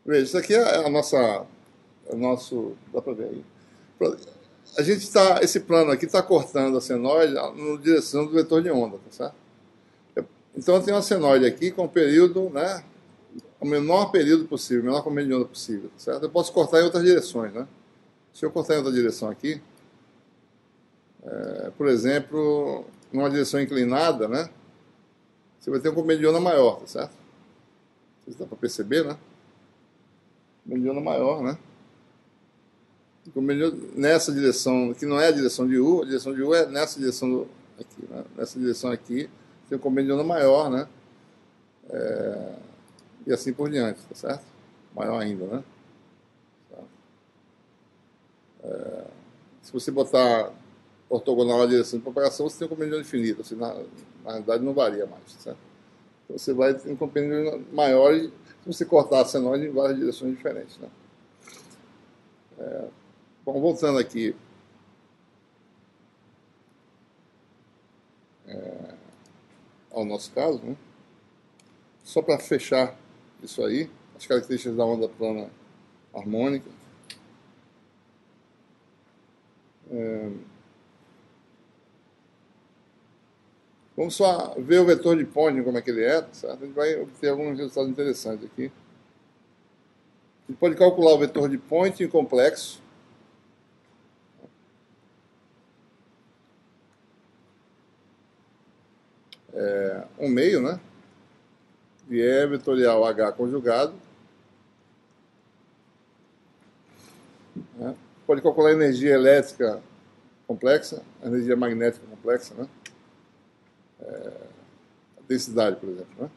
Veja, isso aqui é o nosso. Dá para ver aí. A gente está, esse plano aqui está cortando a senoide na direção do vetor de onda, tá certo? Então eu tenho uma senoide aqui com o período, né? O menor período possível, o menor comprimento de onda possível, tá certo? Eu posso cortar em outras direções, né? Se eu cortar em outra direção aqui, por exemplo, numa direção inclinada, né? Você vai ter um comprimento de onda maior, tá certo? Não sei se dá para perceber, né? Comprimento de onda maior, né? Nessa direção, que não é a direção de U, a direção de U é nessa direção aqui, né? Nessa direção aqui, tem um comprimento de onda maior, né? E assim por diante, tá certo? Maior ainda, né? Se você botar ortogonal na direção de propagação, você tem um comprimento de onda infinito, assim, na realidade não varia mais, tá certo? Então você vai ter um comprimento de onda maior se você cortar a senoide em várias direções diferentes, né? Bom, voltando aqui ao nosso caso, né? Só para fechar isso aí, as características da onda plana harmônica. Vamos só ver o vetor de Poynting, como é que ele é, certo? A gente vai obter alguns resultados interessantes aqui. A gente pode calcular o vetor de Poynting complexo. Um meio, né? E é vetorial H conjugado. Né? Pode calcular a energia elétrica complexa, a energia magnética complexa, né? A densidade, por exemplo, né?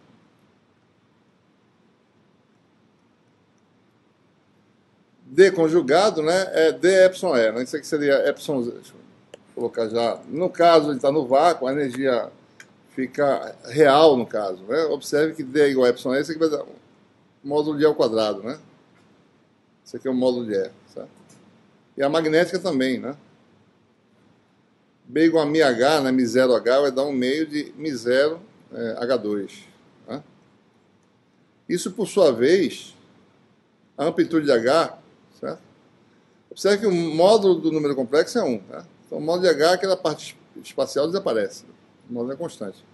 D conjugado, né, é D epsilon E, né? Isso aqui seria epsilon, deixa eu colocar já, no caso ele está no vácuo, a energia fica real no caso, né? Observe que D é igual a epsilon E, isso aqui vai dar módulo de E ao quadrado, né? Isso aqui é o módulo de E, certo? E a magnética também, né? B igual a μH, né? μ0H vai dar 1 meio de μ0 H2, né? Isso, por sua vez, a amplitude de H, certo? Observe que o módulo do número complexo é 1, né? Então, o módulo de H, aquela parte espacial, desaparece. O módulo é constante.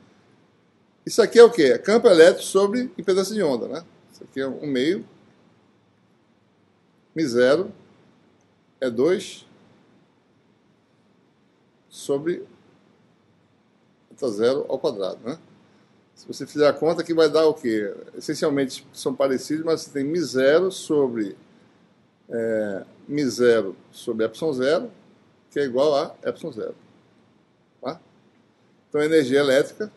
Isso aqui é o quê? É campo elétrico sobre impedância de onda, né? Isso aqui é 1 meio μ0 é 2 sobre zero ao quadrado, né? Se você fizer a conta, aqui vai dar o quê? Essencialmente são parecidos, mas você tem μ0 sobre μ0 sobre ε0, que é igual a ε0. Tá? Então a energia elétrica,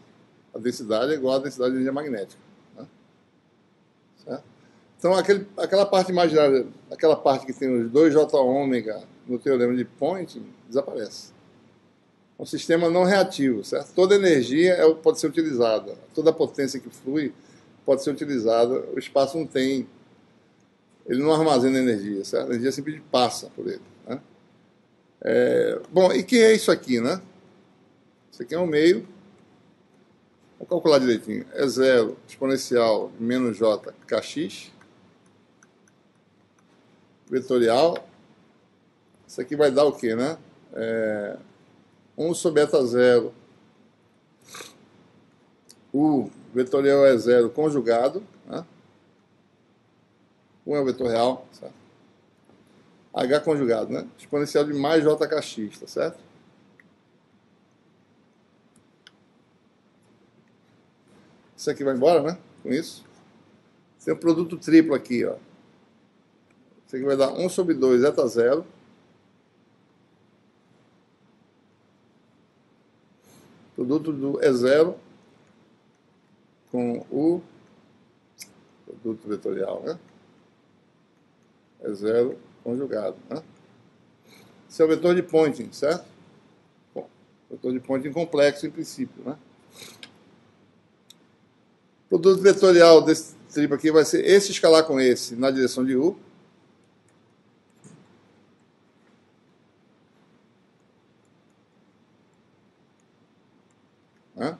a densidade é igual à densidade de energia magnética. Tá? Certo? Então aquela parte imaginária, aquela parte que tem os 2J no teorema de Poynting, desaparece. Um sistema não reativo, certo? Toda energia pode ser utilizada, toda a potência que flui pode ser utilizada, o espaço não tem, ele não armazena energia, certo? A energia simplesmente passa por ele, né? Bom, e que é isso aqui, né? Isso aqui é um meio, vou calcular direitinho, é 0 exponencial menos j kx, vetorial, isso aqui vai dar o quê, né? 1 sobre eta0, o vetorial é 0 conjugado, né? 1 é o vetor real, certo? H conjugado, né? Exponencial de mais jkx, tá certo? Isso aqui vai embora, né? Com isso. Tem um produto triplo aqui, ó. Isso aqui vai dar 1 sobre 2 eta0, produto do E0 com o produto vetorial, né? E0 conjugado, né? Esse é o vetor de Poynting, certo? Bom, vetor de Poynting complexo em princípio, né? O produto vetorial desse triplo aqui vai ser esse escalar com esse na direção de U. Né?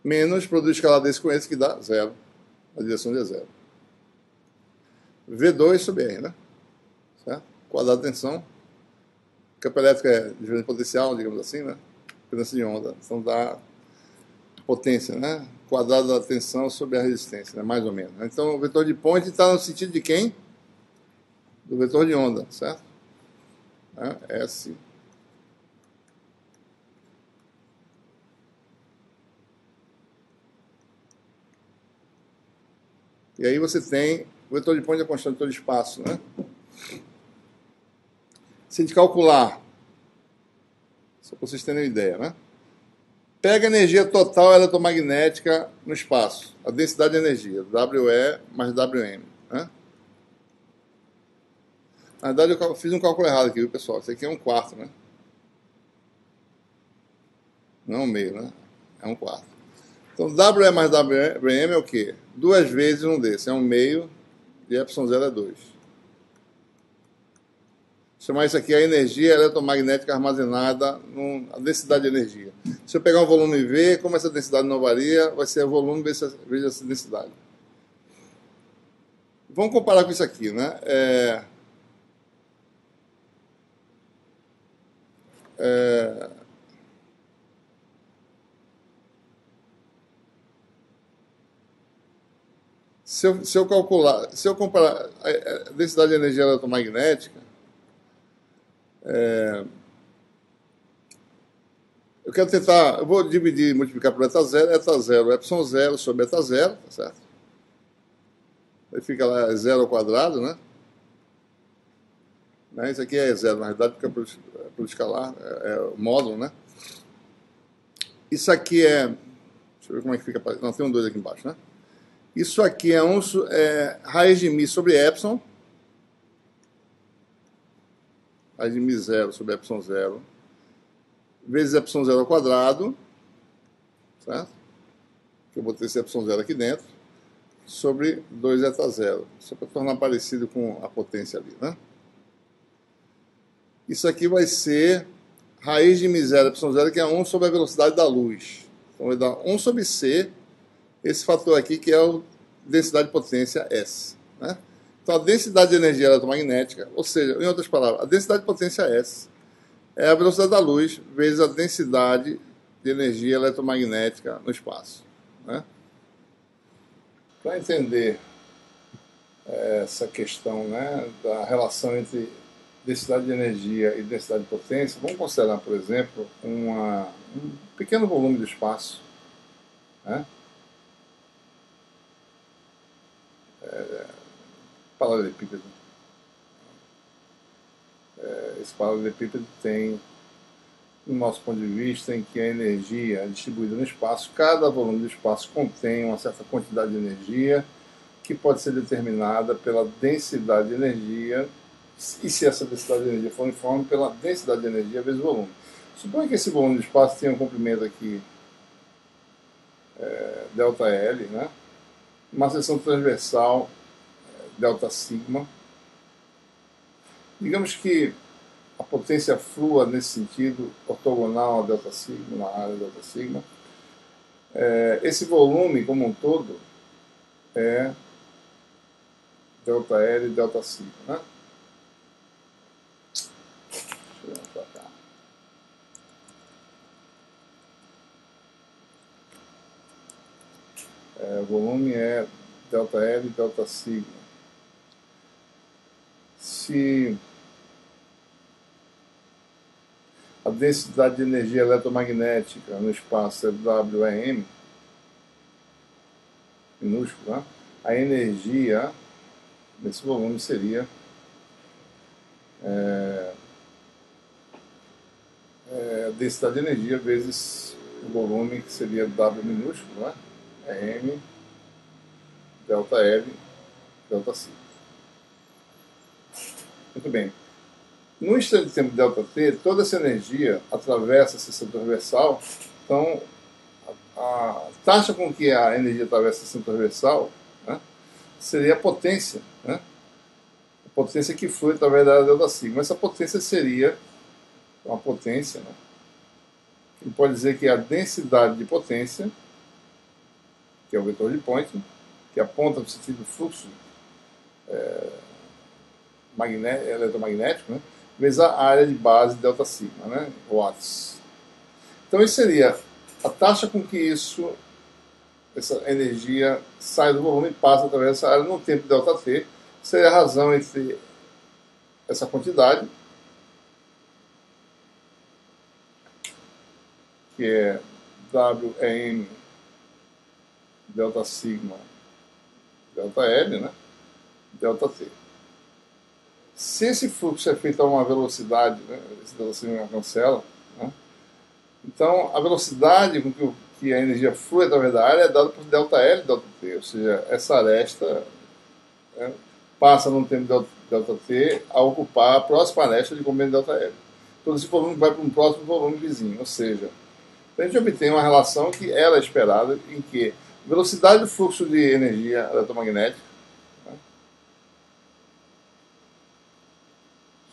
Menos produto escalar desse com esse, que dá 0, na direção de 0. V2 sobre R, né? Certo? Quadrado de tensão. Campo elétrico é diferente potencial, digamos assim, né? Impedância de onda. Então dá potência, né? Quadrado da tensão sobre a resistência, né? Mais ou menos. Então o vetor de Poynting está no sentido de quem? Do vetor de onda, certo? S. E aí você tem o vetor de Poynting é constante do vetor de espaço, né? Se a gente calcular, só para vocês terem uma ideia, né? Pega a energia total eletromagnética no espaço, a densidade de energia, WE mais WM, né? Na verdade eu fiz um cálculo errado aqui, viu, pessoal? Isso aqui é 1/4, né? Não é 1/2, né? É 1/4. Então, WE mais WM é o quê? 2 vezes um desse. É 1/2 e ε0 é 2. Chamar isso aqui a energia eletromagnética armazenada, a densidade de energia. Se eu pegar um volume V, como essa densidade não varia, vai ser o volume vezes essa densidade. Vamos comparar com isso aqui, né? Se eu comparar a densidade de energia eletromagnética, eu quero tentar, eu vou dividir, multiplicar por eta0, ε0 sobre eta0, tá certo? Aí fica lá 0 ao quadrado, né? Isso aqui é 0, na verdade, fica por escalar, é o módulo, né? Isso aqui é, deixa eu ver como é que fica, não, tem um 2 aqui embaixo, né? Isso aqui é raiz de μ sobre epsilon, raiz de μ zero sobre epsilon zero, vezes epsilon zero ao quadrado, certo? Que eu botei esse epsilon zero aqui dentro, sobre 2 eta zero, só para tornar parecido com a potência ali, né? Isso aqui vai ser raiz de μ zero epsilon zero, que é 1 sobre a velocidade da luz. Então vai dar 1 sobre c, esse fator aqui que é a densidade de potência S, né? Então a densidade de energia eletromagnética, ou seja, em outras palavras, a densidade de potência S é a velocidade da luz vezes a densidade de energia eletromagnética no espaço, né? Para entender essa questão, né, da relação entre densidade de energia e densidade de potência, vamos considerar, por exemplo, um pequeno volume do espaço, né? Paralelepípedo. Esse paralelepípedo tem, no nosso ponto de vista, em que a energia é distribuída no espaço, cada volume do espaço contém uma certa quantidade de energia que pode ser determinada pela densidade de energia, e se essa densidade de energia for uniforme, pela densidade de energia vezes o volume. Suponha que esse volume do espaço tenha um comprimento aqui, ΔL, né? Uma seção transversal, delta sigma. Digamos que a potência flua nesse sentido, ortogonal a delta sigma, na área delta sigma. Esse volume como um todo é delta L e delta sigma, né? Deixa eu pra cá. O volume é delta L e delta sigma. Se a densidade de energia eletromagnética no espaço é WM, minúsculo, né? A energia nesse volume seria a densidade de energia vezes o volume, que seria W minúsculo, né? M, delta L, delta sigma. Muito bem. No instante de tempo ΔT, toda essa energia atravessa a seção transversal. Então, a taxa com que a energia atravessa a seção transversal, né, seria a potência, né? A potência que flui através da área delta sigma. Essa potência seria uma potência, né? Ele pode dizer que a densidade de potência, que é o vetor de Poynting, que aponta no sentido do fluxo eletromagnético, né, vezes a área de base delta sigma, né, watts. Então isso seria a taxa com que essa energia sai do volume e passa através dessa área no tempo delta t, seria a razão entre essa quantidade, que é WM delta sigma delta L, né, delta t. Se esse fluxo é feito a uma velocidade, né, esse delta sigma cancela, né, então a velocidade com que a energia flui através da área é dada por delta L delta t, ou seja, essa aresta, né, passa no tempo delta t a ocupar a próxima aresta de comprimento delta L. Todo esse volume vai para um próximo volume vizinho, ou seja, a gente obtém uma relação que ela é esperada, em que a velocidade do fluxo de energia eletromagnética, né,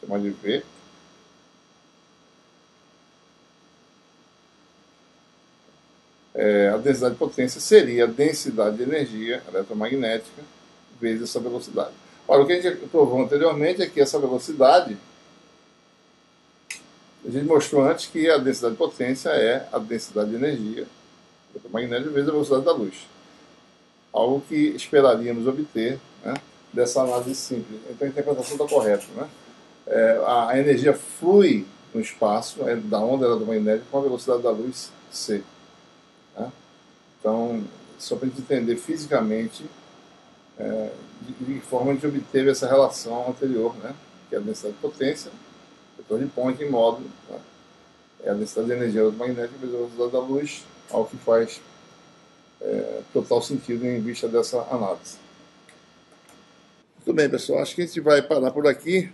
chamar de V, a densidade de potência seria a densidade de energia eletromagnética vezes essa velocidade. Ora, o que a gente provou anteriormente é que essa velocidade, a gente mostrou antes que a densidade de potência é a densidade de energia eletromagnética vezes a velocidade da luz. Algo que esperaríamos obter, né, dessa análise simples. Então a interpretação está correta, né? A energia flui no espaço, da onda eletromagnética, com a velocidade da luz c. Né? Então, só para a gente entender fisicamente de que forma a gente obteve essa relação anterior, né? Que é a densidade de potência, vetor de Poynting, módulo, né? É a densidade de energia eletromagnética vezes a velocidade da luz, algo que faz total sentido em vista dessa análise. Muito bem, pessoal, acho que a gente vai parar por aqui.